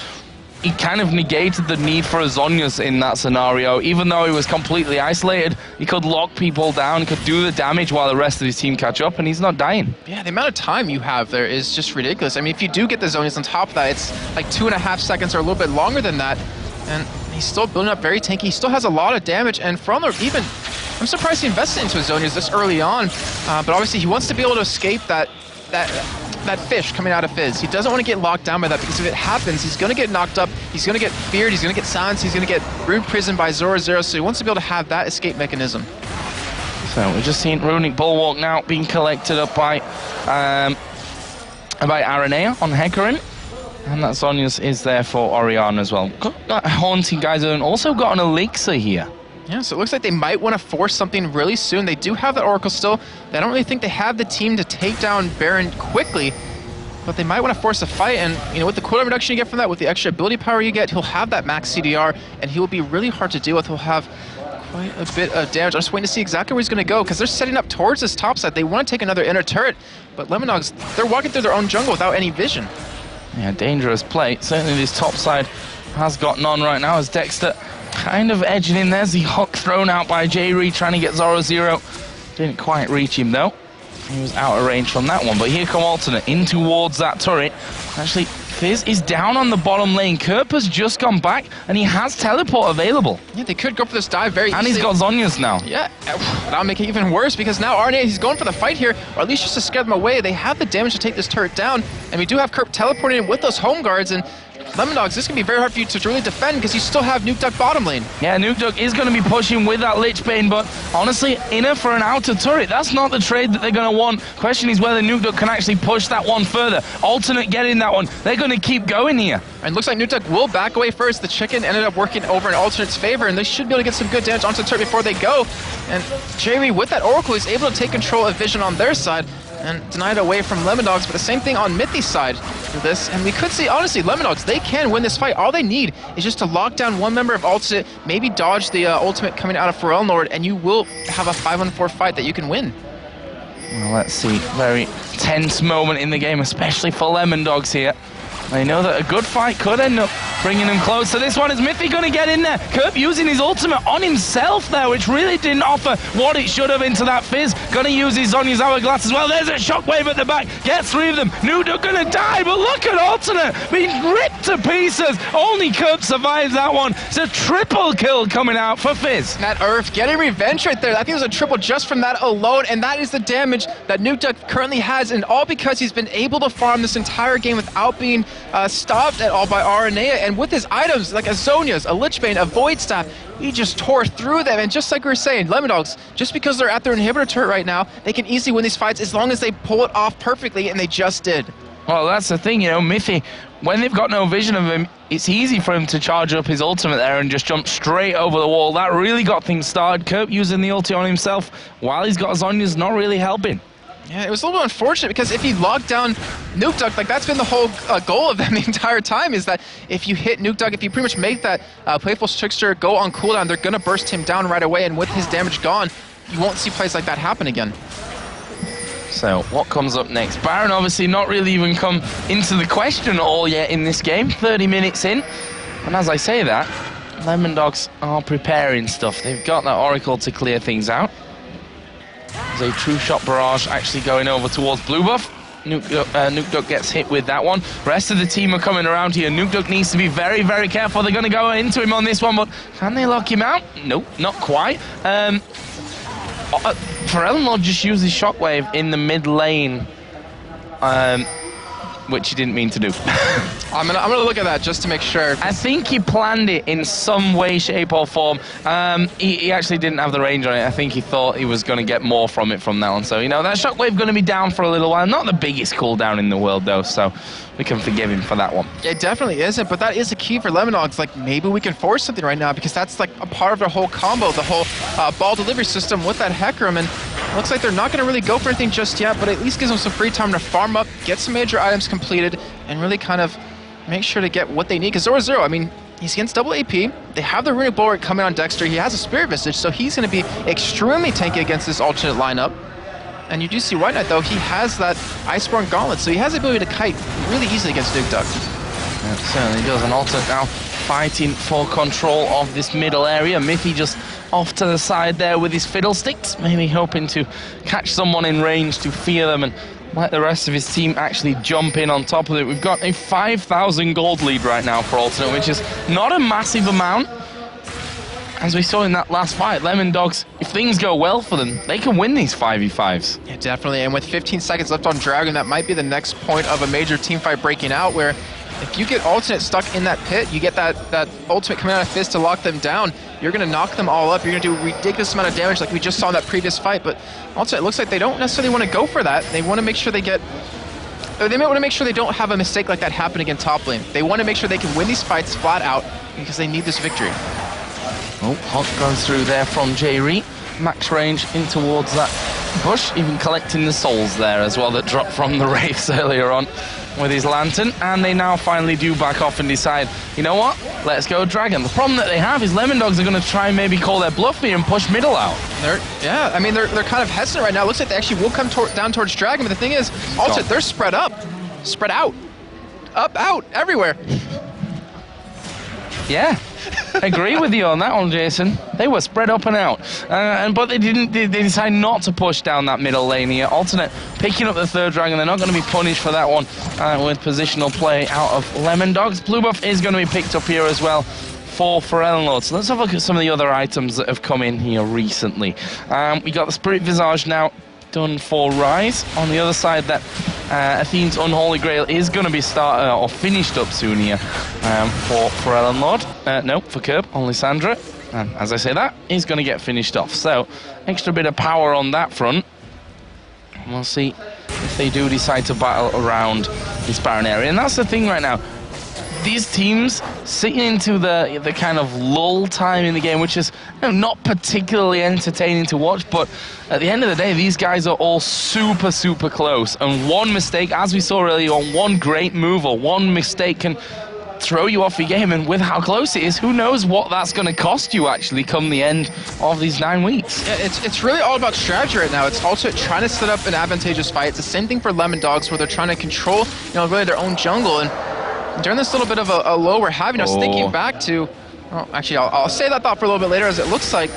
he kind of negated the need for a Zhonya's in that scenario. Even though he was completely isolated, he could lock people down, he could do the damage while the rest of his team catch up, and he's not dying. Yeah, the amount of time you have there is just ridiculous. I mean, if you do get the Zhonya's on top of that, it's like 2.5 seconds or a little bit longer than that, and he's still building up very tanky. He still has a lot of damage, and Fromler even, I'm surprised he invested into his Zhonya's this early on, but obviously he wants to be able to escape that fish coming out of Fizz. He doesn't want to get locked down by that, because if it happens, he's going to get knocked up, he's going to get feared, he's going to get silenced, he's going to get Rune Prison by Zora Zero, so he wants to be able to have that escape mechanism. So we've just seen Runic Bulwark now being collected up by Aranea on Hecarim. And that Zhonya's is there for Orianna as well. Got Haunting Geyser and also got an Elixir here. Yeah, so it looks like they might want to force something really soon. They do have that Oracle still. They don't really think they have the team to take down Baron quickly, but they might want to force a fight. And, you know, with the cooldown reduction you get from that, with the extra ability power you get, he'll have that max CDR, and he will be really hard to deal with. He'll have quite a bit of damage. I'm just waiting to see exactly where he's going to go, because they're setting up towards this top side. They want to take another inner turret, but Lemondogs, they're walking through their own jungle without any vision. Yeah, dangerous play. Certainly this top side has gotten on right now as Dexter kind of edging in. There's the hook thrown out by J-Ree, trying to get Zora Zero. Didn't quite reach him though. He was out of range from that one, but here come alternate in towards that turret. Actually, Fizz is down on the bottom lane. Kerp has just gone back, and he has teleport available. Yeah, they could go for this dive very easily. And he's got Zhonya's now. Yeah, that'll make it even worse, because now Arne, he's going for the fight here, or at least just to scare them away. They have the damage to take this turret down, and we do have Kerp teleporting in with those home guards, and Lemondogs, this can be very hard for you to really defend because you still have Nuke Duck bottom lane. Yeah, Nuke Duck is going to be pushing with that Lich Bane, but honestly, inner for an outer turret, that's not the trade that they're going to want. Question is whether Nuke Duck can actually push that one further. Alternate getting that one. They're going to keep going here. And looks like Nuke Duck will back away first. The chicken ended up working over in Alternate's favor, and they should be able to get some good damage onto the turret before they go. And Jerry, with that Oracle, is able to take control of Vision on their side and deny it away from Lemondogs, but the same thing on Mithy's side for this. And we could see, honestly, Lemondogs, they can win this fight. All they need is just to lock down one member of Alternate, maybe dodge the ultimate coming out of Pharrell Lord, and you will have a 5-on-4 fight that you can win. Well, let's see. Very tense moment in the game, especially for Lemondogs here. I know that a good fight could end up bringing him close to this one. Is Mithy going to get in there? Kerp using his ultimate on himself there, which really didn't offer what it should have into that Fizz. Going to use his Zonya's Hourglass as well. There's a shockwave at the back. Gets 3 of them. Nuke Duck going to die, but look at Alternate being ripped to pieces. Only Kerp survives that one. It's a triple kill coming out for Fizz. That Earth getting revenge right there. I think it was a triple just from that alone, and that is the damage that Nuke Duck currently has, and all because he's been able to farm this entire game without being stopped at all by RNA, and with his items like a Zonya's, a Lich Bane, a Void Staff, he just tore through them. And just like we were saying, Lemondogs, just because they're at their inhibitor turret right now, they can easily win these fights as long as they pull it off perfectly, and they just did. Well, that's the thing, you know, Mithy, when they've got no vision of him, it's easy for him to charge up his ultimate there and just jump straight over the wall. That really got things started. Kerp using the ulti on himself while he's got Zonya's, not really helping. Yeah, it was a little bit unfortunate because if he locked down Nuke Duck, like that's been the whole goal of them the entire time, is that if you hit Nuke Duck, if you pretty much make that Playful Trickster go on cooldown, they're going to burst him down right away, and with his damage gone, you won't see plays like that happen again. So, what comes up next? Baron obviously not really even come into the question at all yet in this game, 30 minutes in. And as I say that, Lemondogs are preparing stuff. They've got that Oracle to clear things out. There's a True Shot Barrage actually going over towards Blue Buff. Nuke Duck gets hit with that one. Rest of the team are coming around here. Nuke Duck needs to be very, very careful. They're going to go into him on this one, but can they lock him out? Nope, not quite. Pharrell Lord just used his Shockwave in the mid lane, which he didn't mean to do. I'm gonna look at that just to make sure. I think he planned it in some way, shape, or form. He actually didn't have the range on it. I think he thought he was going to get more from it from now on. So, you know, that Shockwave going to be down for a little while. Not the biggest cooldown in the world, though, so we can forgive him for that one. It definitely isn't, but that is a key for Lemondogs. Like, maybe we can force something right now because that's like a part of their whole combo, the whole ball delivery system with that Hecarim, and it looks like they're not going to really go for anything just yet, but at least gives them some free time to farm up, get some major items completed, and really kind of make sure to get what they need. Because Zoro, I mean, he's against double AP. They have the Runic Bulwark coming on Dexter. He has a Spirit Visage, so he's going to be extremely tanky against this alternate lineup. And you do see White Knight, though, he has that Iceborne Gauntlet, so he has the ability to kite really easily against Nuke Duck. That certainly does. An alternate now fighting for control of this middle area. Mithy just off to the side there with his Fiddlesticks, maybe hoping to catch someone in range to fear them and let the rest of his team actually jump in on top of it. We've got a 5,000 gold lead right now for alternate, which is not a massive amount. As we saw in that last fight, Lemondogs, if things go well for them, they can win these 5v5s. Yeah, definitely. And with 15 seconds left on Dragon, that might be the next point of a major team fight breaking out, where if you get alternate stuck in that pit, you get that ultimate coming out of Fizz to lock them down, you're going to knock them all up. You're going to do a ridiculous amount of damage like we just saw in that previous fight. But alternate, it looks like they don't necessarily want to go for that. They want to make sure they get... They might want to make sure they don't have a mistake like that happen again top lane. They want to make sure they can win these fights flat out because they need this victory. Oh, Hawk goes through there from J-Re. Max range in towards that bush, even collecting the souls there as well that dropped from the Wraiths earlier on with his Lantern. And they now finally do back off and decide, you know what, let's go Dragon. The problem that they have is Lemondogs are going to try and maybe call their bluff here and push middle out. Yeah, I mean, they're kind of hesitant right now. It looks like they actually will come down towards Dragon, but the thing is, also, they're spread up. Spread out. Up, out, everywhere. Yeah, agree with you on that one, Jason. They were spread up and out, but they didn't. They decided not to push down that middle lane here. Alternate picking up the third dragon. They're not going to be punished for that one with positional play out of Lemondogs. Blue buff is going to be picked up here as well for Pharrell Lord. So let's have a look at some of the other items that have come in here recently. We got the Spirit Visage now done for Rise. On the other side, that Athene's Unholy Grail is going to be started or finished up soon here for Ellen Lord. No, for Curb on Lysandra. And as I say that, he's going to get finished off. So, extra bit of power on that front. We'll see if they do decide to battle around this Baron area. And that's the thing right now. These teams sitting into the kind of lull time in the game, which is not particularly entertaining to watch, but at the end of the day, these guys are all super, super close. And one mistake, as we saw earlier on, one great move or one mistake can throw you off your game, and with how close it is, who knows what that's going to cost you actually come the end of these 9 weeks. Yeah, it's really all about strategy right now. It's also trying to set up an advantageous fight. It's the same thing for Lemondogs, where they're trying to control, really their own jungle. And during this little bit of a low we're having, I was thinking back to, well, actually, I'll say that thought for a little bit later, as it looks like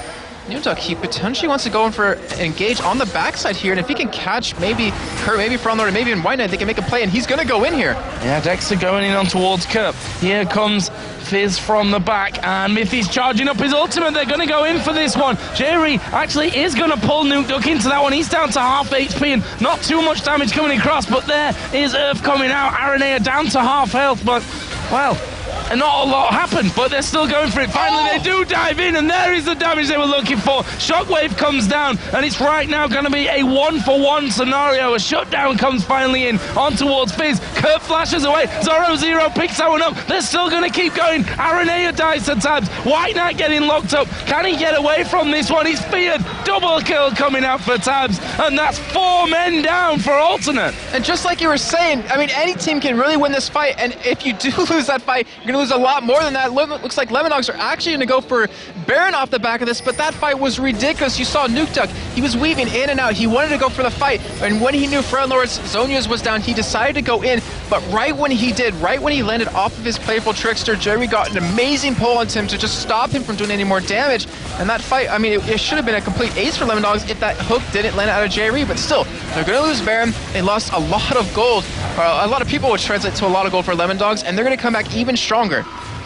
Lemondogs, he potentially wants to go in for engage on the backside here, and if he can catch maybe Kurt, maybe Frontlord, maybe in White Knight, they can make a play, and he's going to go in here. Yeah, Dexter going in on towards Kurt. Here comes Fizz from the back, and Mithy's charging up his ultimate. They're going to go in for this one. Jerry actually is going to pull Nuke Duck into that one. He's down to half HP and not too much damage coming across, but there is Earth coming out. Aranea down to half health, but, well, and not a lot happened, but they're still going for it. Finally, they do dive in, and there is the damage they were looking for. Shockwave comes down, and it's right now going to be a 1-for-1 scenario. A shutdown comes finally in on towards Fizz. Kurt flashes away. Zoro picks that one up. They're still going to keep going. Aranea dies to Tabs. White Knight getting locked up. Can he get away from this one? He's feared. Double kill coming out for Tabs, and that's 4 men down for Alternate. And just like you were saying, I mean, any team can really win this fight, and if you do lose that fight, you're going to lose a lot more than that. Looks like Lemondogs are actually going to go for Baron off the back of this, but that fight was ridiculous. You saw Nuke Duck, he was weaving in and out. He wanted to go for the fight, and when he knew Frontlord's Zhonya's was down, he decided to go in, but right when he did, right when he landed off of his Playful Trickster, Jerry got an amazing pull onto him to just stop him from doing any more damage, and that fight, I mean, it should have been a complete ace for Lemondogs if that hook didn't land out of Jerry, but still, they're going to lose Baron. They lost a lot of gold, a lot of people, which translate to a lot of gold for Lemondogs, and they're going to come back even stronger.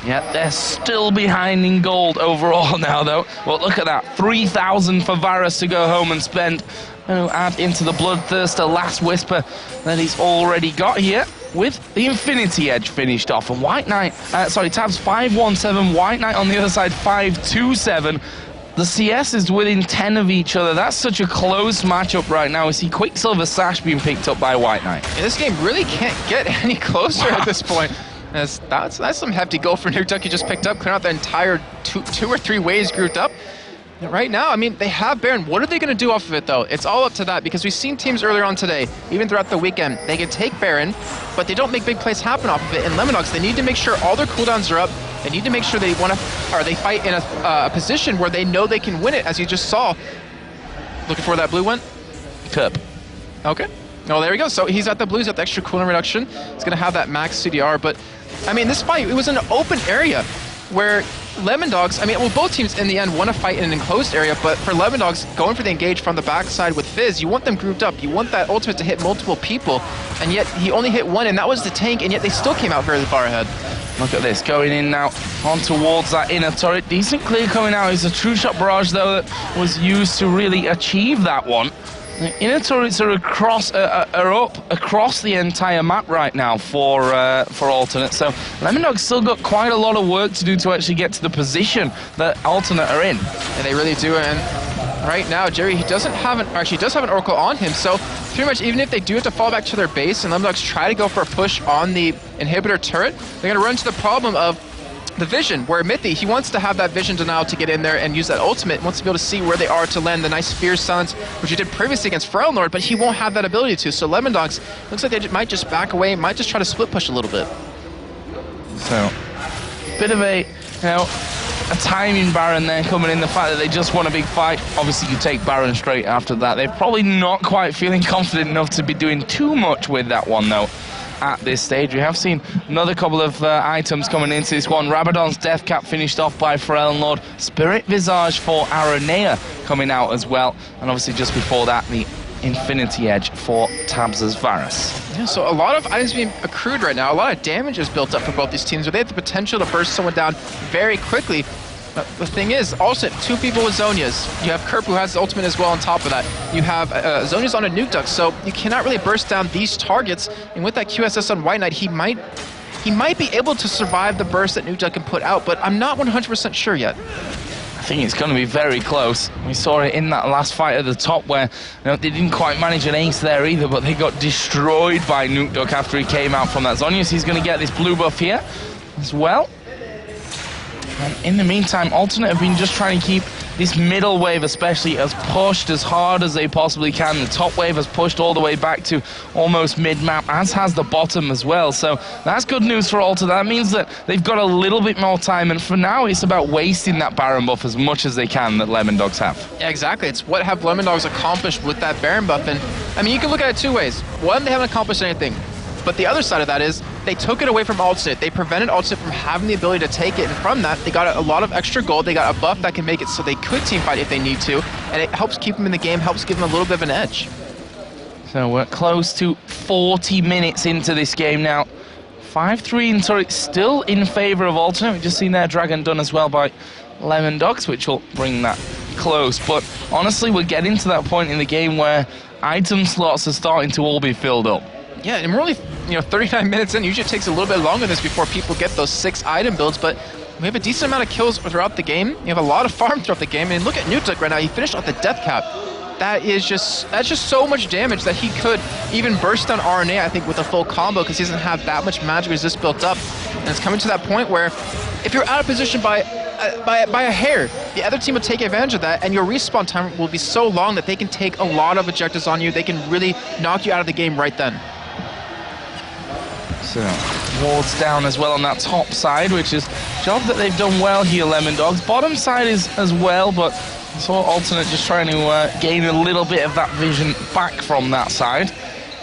Yeah, they're still behind in gold overall now, though. Well, look at that. 3,000 for Varus to go home and spend. Add into the Bloodthirster Last Whisper that he's already got here, with the Infinity Edge finished off. And White Knight, Tabs 5-1-7, White Knight on the other side 5-2-7. The CS is within 10 of each other. That's such a close matchup right now. We see Quicksilver Sash being picked up by White Knight. Yeah, this game really can't get any closer at this point. That's some hefty gold for Nuke Duck. He just picked up, clearing out the entire two or three waves grouped up. Right now, I mean, they have Baron. What are they going to do off of it, though? It's all up to that, because we've seen teams earlier on today, even throughout the weekend, they can take Baron, but they don't make big plays happen off of it. And Lemondogs, they need to make sure all their cooldowns are up. They need to make sure they fight in a position where they know they can win it, as you just saw. Looking for that blue one? Cup. Okay. Oh, there we go. So he's at the blues, at the extra cooldown reduction. He's going to have that max CDR, but, I mean, this fight, it was an open area where Lemondogs, I mean, well, both teams in the end want to fight in an enclosed area, but for Lemondogs, going for the engage from the backside with Fizz, you want them grouped up. You want that ultimate to hit multiple people, and yet he only hit one, and that was the tank, and yet they still came out very far ahead. Look at this, going in now on towards that inner turret. Decent clear coming out. It's a true shot barrage, though, that was used to really achieve that one. The inner turrets are up across the entire map right now for Alternate. So Lemondogs still got quite a lot of work to do to actually get to the position that Alternate are in. And they really do. And right now, Jerry, he does have an Oracle on him. So pretty much, even if they do have to fall back to their base and Lemondogs try to go for a push on the inhibitor turret, they're going to run into the problem of the vision, where Mithy, he wants to have that vision denial to get in there and use that ultimate, wants to be able to see where they are to land the nice Fierce Silence, which he did previously against Frontlord, but he won't have that ability to. So Lemondogs, looks like they might just back away, might just try to split push a little bit. So, bit of a timing Baron there coming in, the fact that they just won a big fight. Obviously, you take Baron straight after that. They're probably not quite feeling confident enough to be doing too much with that one, though. At this stage, we have seen another couple of items coming into this one. Rabadon's Death Cap finished off by Pharrell and Lord. Spirit Visage for Aranea coming out as well. And obviously just before that, the Infinity Edge for Tabs' Varus. Yeah, so a lot of items being accrued right now. A lot of damage is built up for both these teams, where they have the potential to burst someone down very quickly. The thing is, also, 2 people with Zonias. You have Kerp, who has the ultimate as well on top of that. You have Zonias on a Nuke Duck, so you cannot really burst down these targets. And with that QSS on White Knight, he might be able to survive the burst that Nuke Duck can put out, but I'm not 100% sure yet. I think it's going to be very close. We saw it in that last fight at the top where they didn't quite manage an ace there either, but they got destroyed by Nuke Duck after he came out from that Zonius. He's going to get this blue buff here as well. And in the meantime, Alternate have been just trying to keep this middle wave especially as pushed as hard as they possibly can. The top wave has pushed all the way back to almost mid-map, as has the bottom as well. So that's good news for Alter. That means that they've got a little bit more time, and for now it's about wasting that Baron buff as much as they can that Lemondogs have. Yeah, exactly. It's what have Lemondogs accomplished with that Baron buff. And I mean, you can look at it 2 ways. One, they haven't accomplished anything. But the other side of that is they took it away from Alternate. They prevented Alternate from having the ability to take it, and from that, they got a lot of extra gold. They got a buff that can make it so they could teamfight if they need to, and it helps keep them in the game, helps give them a little bit of an edge. So we're close to 40 minutes into this game now. 5-3 in turret, still in favor of Alternate. We've just seen their Dragon done as well by Lemondogs, which will bring that close. But honestly, we're getting to that point in the game where item slots are starting to all be filled up. Yeah, and we're only 39 minutes in. Usually it takes a little bit longer than this before people get those 6 item builds, but we have a decent amount of kills throughout the game. You have a lot of farm throughout the game, and look at Nuke Duck right now. He finished off the death cap. That's just so much damage that he could even burst down RNA, I think, with a full combo, because he doesn't have that much magic resist built up. And it's coming to that point where if you're out of position by a hair, the other team will take advantage of that, and your respawn time will be so long that they can take a lot of objectives on you. They can really knock you out of the game right then. So, wards down as well on that top side, which is a job that they've done well here, Lemondogs. Bottom side is as well, but I saw Alternate just trying to gain a little bit of that vision back from that side.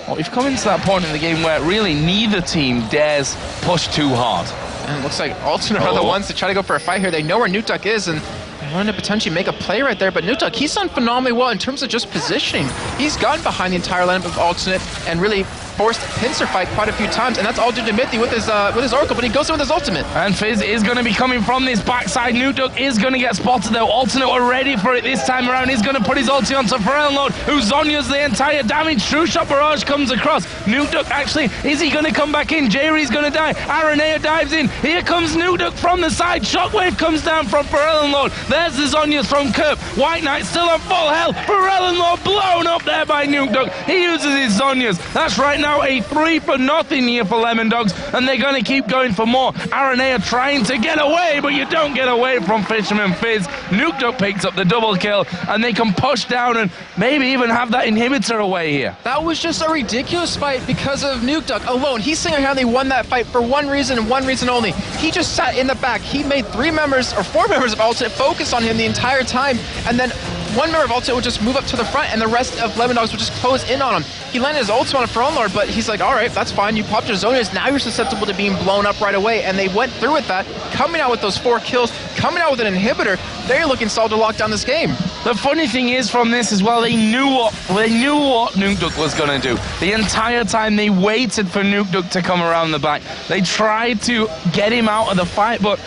Well, we've come into that point in the game where really neither team dares push too hard. And it looks like Alternate are the ones to try to go for a fight here. They know where Nuke Duck is, and they're going to potentially make a play right there, but Nuke Duck, he's done phenomenally well in terms of just positioning. He's gotten behind the entire lineup of Alternate and really forced pincer fight quite a few times, and that's all due to Mithy with his Oracle, but he goes in with his ultimate. And Fizz is going to be coming from this backside. Nuke Duck is going to get spotted though. Alternate were ready for it this time around. He's going to put his ulti onto Pharrell Lord, who Zonya's the entire damage. True Shot Barrage comes across. Nuke Duck actually, is he going to come back in? Jayree's going to die. Aranea dives in. Here comes Nuke Duck from the side. Shockwave comes down from Pharrell Lord. There's the Zonyas from Kerp. White Knight still on full health. Pharrell Lord blown up there by Nuke Duck. He uses his Zonyas. That's right now a 3-0 here for Lemondogs, and they're going to keep going for more. Aranea trying to get away, but you don't get away from Fisherman Fizz. Nuke Duck picks up the double kill, and they can push down and maybe even have that inhibitor away here. That was just a ridiculous fight because of Nuke Duck alone. He single-handedly won that fight for one reason and one reason only. He just sat in the back. He made 4 members of Alternate focus on him the entire time, and then one member of Alternate would just move up to the front, and the rest of Lemondogs would just close in on him. He landed his ultimate on a Throne Lord, but he's like, all right, that's fine. You popped your Zonias. Now you're susceptible to being blown up right away. And they went through with that, coming out with those 4 kills, coming out with an inhibitor. They're looking solid to lock down this game. The funny thing is from this as well, they knew what Nuke Duck was going to do. The entire time they waited for Nuke Duck to come around the back. They tried to get him out of the fight, but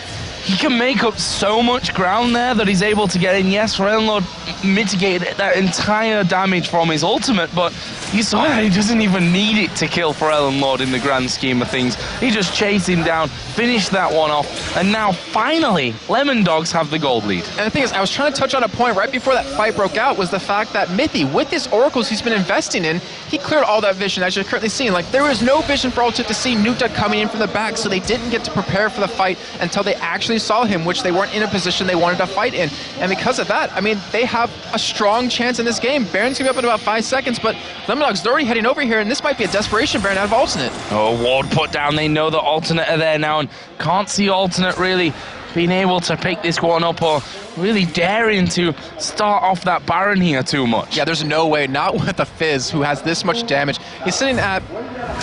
he can make up so much ground there that he's able to get in. Yes, Realm Lord mitigated that entire damage from his ultimate, but you saw that he doesn't even need it to kill Pharrell Lord in the grand scheme of things. He just chased him down, finished that one off, and now finally Lemondogs have the gold lead. And the thing is, I was trying to touch on a point right before that fight broke out, was the fact that Mithy, with his oracles he's been investing in, he cleared all that vision, as you're currently seeing. Like, there was no vision for Ultimate to see Nuke Duck coming in from the back, so they didn't get to prepare for the fight until they actually saw him, which they weren't in a position they wanted to fight in. And because of that, I mean, they have a strong chance in this game. Baron's gonna be up in about 5 seconds, but Lemondogs are already heading over here, and this might be a desperation Baron out of Alternate. Oh, ward put down. They know that Alternate are there now, and can't see Alternate really being able to pick this one up or really daring to start off that Baron here too much. Yeah, there's no way, not with a Fizz who has this much damage. He's sitting at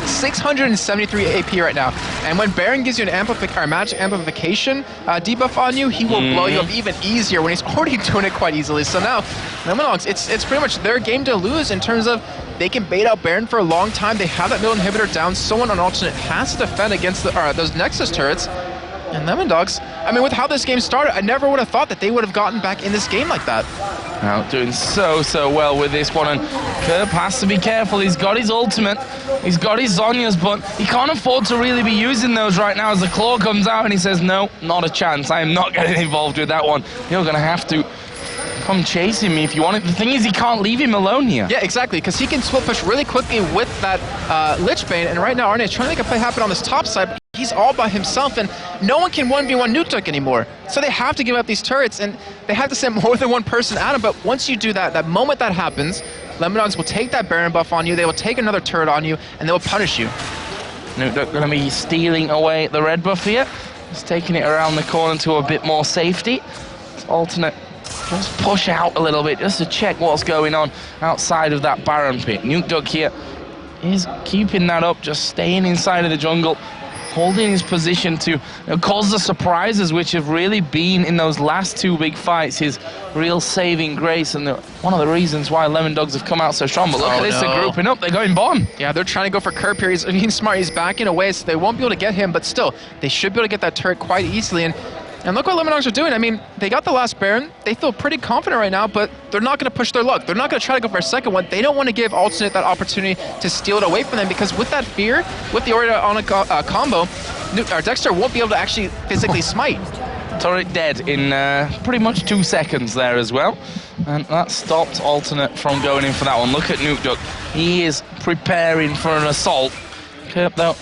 673 AP right now, and when Baron gives you an magic amplification debuff on you, he will blow you up even easier when he's already doing it quite easily. So now, Lemondogs, it's pretty much their game to lose in terms of they can bait out Baron for a long time. They have that middle inhibitor down. Someone on Alternate has to defend against those Nexus turrets. And Lemondogs, I mean, with how this game started, I never would have thought that they would have gotten back in this game like that. Now doing so well with this one, and Kerp has to be careful. He's got his ultimate, he's got his Zhonya's, but he can't afford to really be using those right now as the claw comes out and he says, no, not a chance. I am not getting involved with that one. You're going to have to come chasing me if you want it. The thing is, he can't leave him alone here. Yeah, exactly, because he can split push really quickly with that Lich Bane, and right now RNA is trying to make a play happen on this top side, but he's all by himself, and no one can 1v1 Nuke anymore. So they have to give up these turrets, and they have to send more than one person at him, but once you do that, that moment that happens, Lemondogs will take that Baron buff on you, they will take another turret on you, and they will punish you. Nuke going to be stealing away the red buff here. Just taking it around the corner to a bit more safety. It's alternate. Just push out a little bit just to check what's going on outside of that Baron pit. Nuke here is keeping that up, just staying inside of the jungle, holding his position to cause the surprises which have really been in those last two big fights, his real saving grace, and one of the reasons why Lemondogs have come out so strong. But look at this, they're grouping up, they're going bomb. Yeah, they're trying to go for Kerp here. He's being smart, he's backing away, so they won't be able to get him, but still, they should be able to get that turret quite easily. And look what Lemondogs are doing. I mean, they got the last Baron. They feel pretty confident right now, but they're not going to push their luck. They're not going to try to go for a second one. They don't want to give Alternate that opportunity to steal it away from them, because with that fear, with the Aura on a combo, Dexter won't be able to actually physically smite. Turret dead in pretty much 2 seconds there as well. And that stopped Alternate from going in for that one. Look at Nuke. He is preparing for an assault. Kerp, though,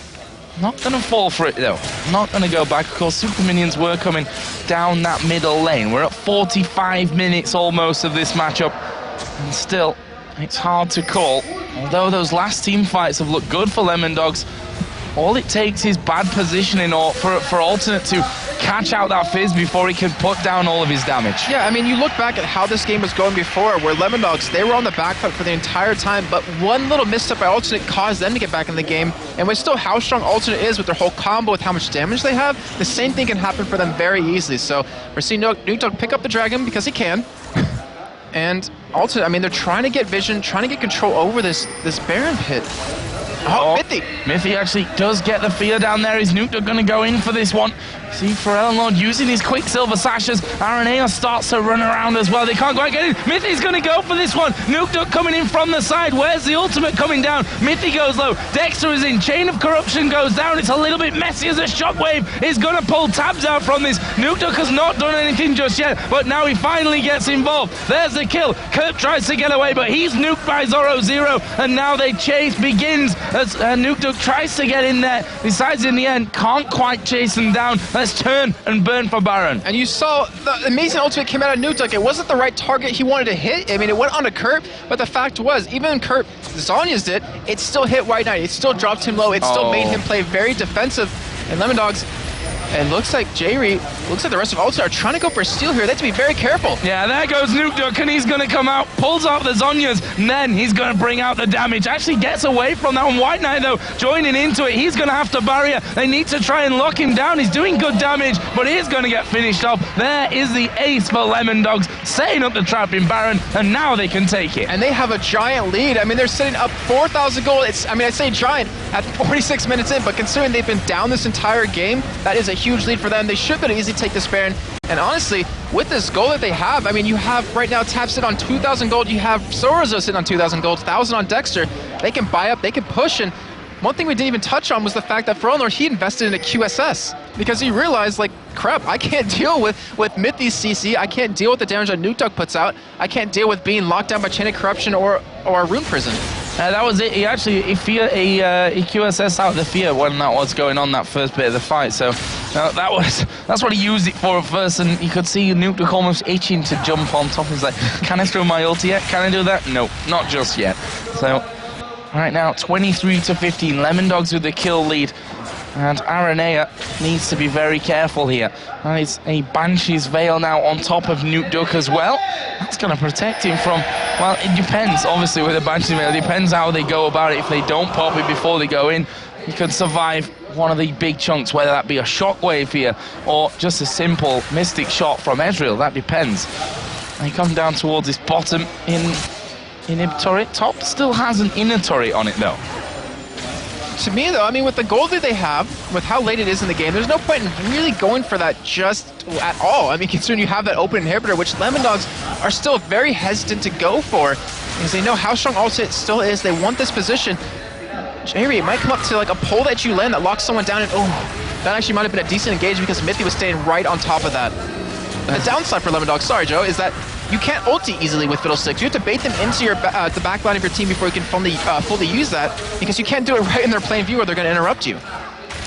not going to fall for it, though. Not going to go back. Of course, Super Minions were coming down that middle lane. We're at 45 minutes almost of this matchup. And still, it's hard to call. Although those last team fights have looked good for Lemondogs, all it takes is bad positioning for Alternate to catch out that Fizz before he can put down all of his damage. Yeah, I mean, you look back at how this game was going before, where Lemondogs, they were on the back foot for the entire time, but one little misstep by Alternate caused them to get back in the game. And with still how strong Alternate is with their whole combo, with how much damage they have, the same thing can happen for them very easily. So we're seeing Nuke pick up the Dragon because he can. And Alternate, I mean, they're trying to get vision, trying to get control over this Baron pit. Oh, Mithy. Mithy actually does get the fear down there. Is Nuke going to go in for this one? See, Lord using his Quicksilver Sashes. RNA starts to run around as well. They can't quite get in. Mithy's going to go for this one. Nuke coming in from the side. Where's the ultimate coming down? Mithy goes low. Dexter is in. Chain of Corruption goes down. It's a little bit messy as a Shockwave is going to pull tabs out from this. Nuke has not done anything just yet, but now he finally gets involved. There's the kill. Kerp tries to get away, but he's nuked by Zoro, and now the chase begins as Nuke tries to get in there. Decides in the end, can't quite chase him down. Let's turn and burn for Baron. And you saw the amazing ultimate came out of Nuke. It wasn't the right target he wanted to hit. I mean, it went onto Kerp, but the fact was, even when Kerp Zhonya's did, it still hit White Knight. It still dropped him low. It still made him play very defensive. And Lemondogs, and looks like J-Re, looks like the rest of Ultimate are trying to go for a steal here. They have to be very careful. Yeah, there goes Nuke, and he's going to come out, pulls out the Zhonyas, and then he's going to bring out the damage. Actually gets away from that one. White Knight, though, joining into it. He's going to have to barrier. They need to try and lock him down. He's doing good damage, but he's going to get finished off. There is the ace for Lemondogs, setting up the trap in Baron, and now they can take it. And they have a giant lead. I mean, they're sitting up 4,000 gold. I mean, I say giant at 46 minutes in, but considering they've been down this entire game, that is a huge lead for them. They should be able to easily take this Baron. And honestly, with this gold that they have, I mean, you have right now Tap sitting on 2,000 gold. You have Sorozo sitting on 2,000 gold, 1,000 on Dexter. They can buy up, they can push. And one thing we didn't even touch on was the fact that Lord, he invested in a QSS because he realized, like, crap, I can't deal with Mithy's CC. I can't deal with the damage that Nuke puts out. I can't deal with being locked down by Chain of Corruption or a Rune Prison. That was it. He actually he QSS out the fear when that was going on, that first bit of the fight. So that's what he used it for at first, and you could see Nuke almost itching to jump on top. He's like, can I throw my ulti yet? Can I do that? No, not just yet. So right now, 23-15, Lemondogs with the kill lead. And Aranea needs to be very careful here. And it's a Banshee's Veil now on top of Nuke as well. That's going to protect him from, well, it depends, obviously, with a Banshee's Veil. It depends how they go about it. If they don't pop it before they go in, you can survive one of the big chunks, whether that be a Shockwave here or just a simple Mystic Shot from Ezreal. That depends. They come down towards this bottom in turret. Top still has an inner turret on it, though. To me, though, I mean, with the gold that they have, with how late it is in the game, there's no point in really going for that just at all. I mean, considering you have that open inhibitor, which Lemondogs are still very hesitant to go for, because they know how strong ultimate still is. They want this position. Jerry, it might come up to like a pull that you land that locks someone down, and oh, that actually might have been a decent engage because Mithy was staying right on top of that. The downside for Lemondogs, sorry Joe, is that you can't ulti easily with Fiddlesticks. You have to bait them into your the back line of your team before you can fully use that, because you can't do it right in their plain view or they're going to interrupt you.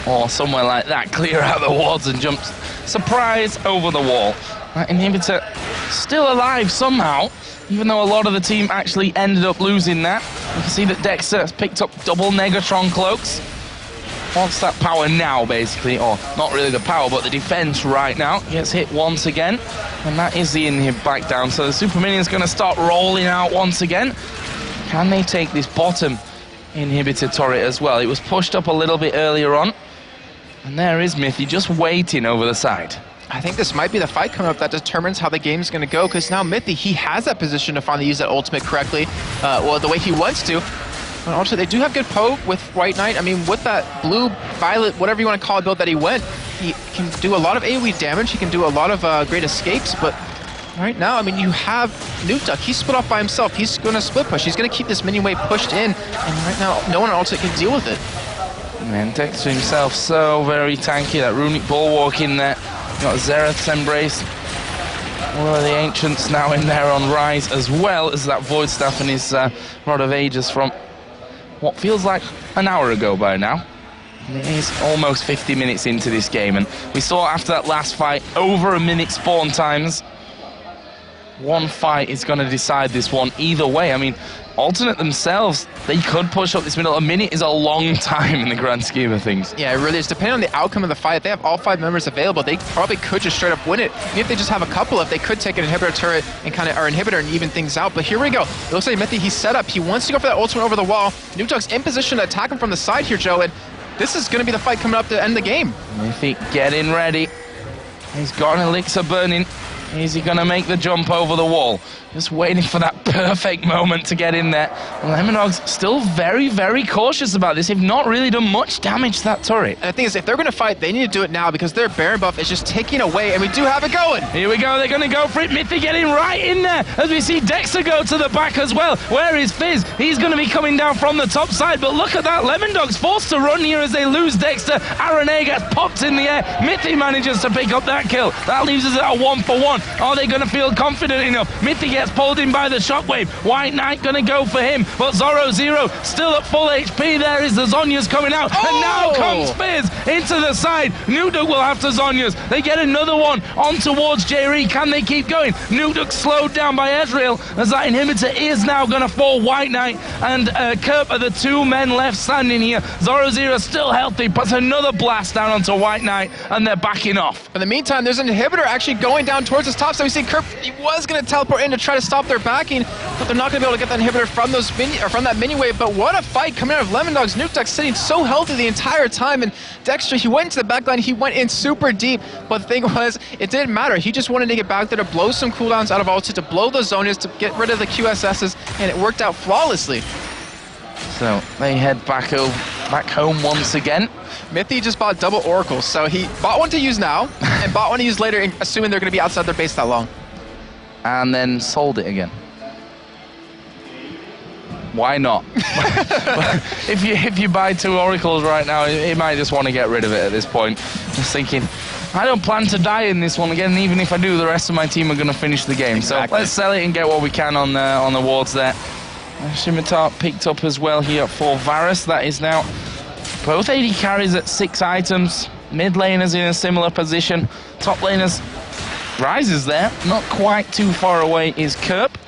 Or somewhere like that, clear out the wards and jumps. Surprise over the wall. That inhibitor still alive somehow, even though a lot of the team actually ended up losing that. You can see that Dexter has picked up double Negatron cloaks. Wants that power now, basically, or not really the power, but the defense right now. Gets hit once again, and that is the inhib back down. So the Super Minion's going to start rolling out once again. Can they take this bottom inhibitor turret as well? It was pushed up a little bit earlier on, and there is Mithy just waiting over the side. I think this might be the fight coming up that determines how the game's going to go, because now Mithy, he has that position to finally use that ultimate correctly, well, the way he wants to. But also, they do have good poke with White Knight. I mean, with that blue, violet, whatever you want to call it build that he went, he can do a lot of AoE damage, he can do a lot of great escapes, but right now, I mean, you have Nukeduck. He's split off by himself. He's going to split push. He's going to keep this minion wave pushed in, and right now, no one else can deal with it. Man, Dexter himself so very tanky. That runic bulwark in there. Got Zerath's Embrace. One of the Ancients now in there on Rise, as well as that Void Staff and his Rod of Ages from what feels like an hour ago by now. And it is almost 50 minutes into this game, and we saw after that last fight, over a minute spawn times. One fight is going to decide this one either way. I mean, Alternate themselves, they could push up this middle. A minute is a long time in the grand scheme of things. Yeah, it really is. Depending on the outcome of the fight, if they have all 5 members available, they probably could just straight up win it. Even if they just have a couple of, they could take an inhibitor turret and inhibitor and even things out. But here we go. It looks like Mithy, he's set up. He wants to go for that ultimate over the wall. Nukeduck's in position to attack him from the side here, Joe, and this is going to be the fight coming up to end the game. Mithy getting ready. He's got an elixir burning. Is he going to make the jump over the wall? Just waiting for that perfect moment to get in there. Lemondogs still very, very cautious about this. They've not really done much damage to that turret. And the thing is, if they're going to fight, they need to do it now because their Baron buff is just taking away, and we do have it going. Here we go. They're going to go for it. Mithy getting right in there as we see Dexter go to the back as well. Where is Fizz? He's going to be coming down from the top side, but look at that. Lemondogs forced to run here as they lose Dexter. Aaron A gets popped in the air. Mithy manages to pick up that kill. That leaves us at a 1-for-1. Are they going to feel confident enough? Mithy gets pulled in by the shockwave. White Knight going to go for him, but Zoro Zero still at full HP. There is the Zhonya's coming out, and now comes Fizz into the side. Nukeduck will have to Zhonya's. They get another one on towards Jerry. Can they keep going? Nukeduck slowed down by Ezreal as that inhibitor is now going to fall. White Knight and Kerp are the 2 men left standing here. Zoro Zero still healthy, puts another blast down onto White Knight, and they're backing off. In the meantime, there's an inhibitor actually going down towards his top, so we see Kerp, he was going to teleport in to try to stop their backing, but they're not going to be able to get that inhibitor from those from that mini wave. But what a fight coming out of Lemondogs. Nukeduck sitting so healthy the entire time, and Dexter, he went into the backline, he went in super deep, but the thing was, it didn't matter. He just wanted to get back there to blow some cooldowns out of ulti, to blow those Zhonya's, to get rid of the QSS's, and it worked out flawlessly. So they head back home once again. Mithy just bought double oracles, so he bought one to use now and bought one to use later, assuming they're going to be outside their base that long. And then sold it again. Why not? if you buy 2 oracles right now, he might just want to get rid of it at this point. Just thinking, I don't plan to die in this one again. Even if I do, the rest of my team are going to finish the game. Exactly. So let's sell it and get what we can on the wards there. Scimitar picked up as well here for Varus. That is now both AD carries at 6 items. Mid laners in a similar position. Top laners, Rise is there. Not quite too far away is Kerp.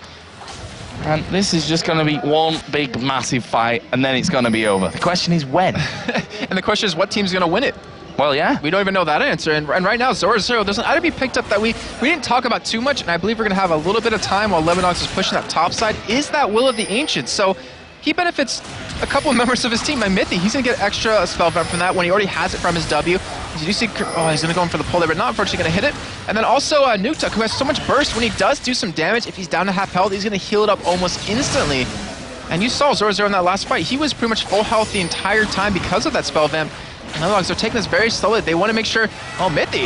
And this is just going to be one big, massive fight, and then it's going to be over. The question is when? And the question is what team's going to win it? Well, yeah. We don't even know that answer. And right now, Zoro Zero, there's an item be picked up that we didn't talk about too much, and I believe we're going to have a little bit of time while Lemondogs is pushing that top side, is that Will of the Ancients. So he benefits a couple of members of his team. And Mithy, he's going to get extra spell from that when he already has it from his W. As you do see, he's going to go in for the pull there, but not unfortunately going to hit it. And then also Nukeduck, who has so much burst, when he does do some damage, if he's down to half health, he's going to heal it up almost instantly. And you saw Zoro in that last fight. He was pretty much full health the entire time because of that spell vamp. Lemondogs are taking this very slowly. They want to make sure... Oh, Mithy.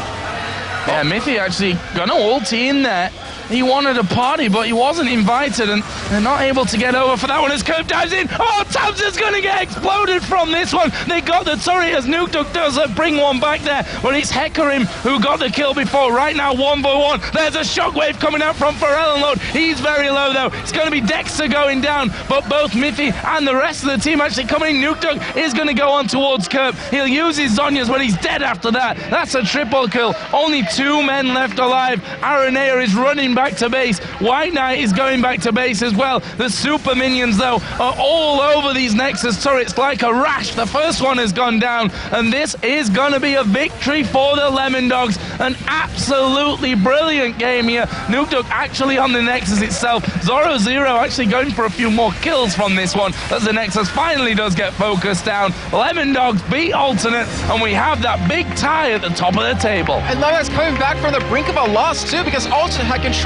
Yeah, Mithy actually gonna ulti in there. He wanted a party, but he wasn't invited, and they're not able to get over for that one as Curve dives in. Oh, Tamsin's gonna get exploded from this one. They got the turret as Nukeduk does bring one back there, but it's Hecarim who got the kill before. Right now, 1v1. There's a shockwave coming out from Pharrell and Lord. He's very low, though. It's gonna be Dexter going down, but both Mithy and the rest of the team actually coming in. Nukeduk is gonna go on towards Curve. He'll use his Zhonya's, but he's dead after that. That's a triple kill. Only 2 men left alive. Aranea is running back to base. White Knight is going back to base as well. The super minions, though, are all over these Nexus turrets like a rash. The first one has gone down, and this is going to be a victory for the Lemondogs. An absolutely brilliant game here. Nukeduk actually on the Nexus itself. Zoro Zero actually going for a few more kills from this one as the Nexus finally does get focused down. Lemondogs beat Alternate, and we have that big tie at the top of the table. And Lemondogs coming back from the brink of a loss, too, because Alternate had control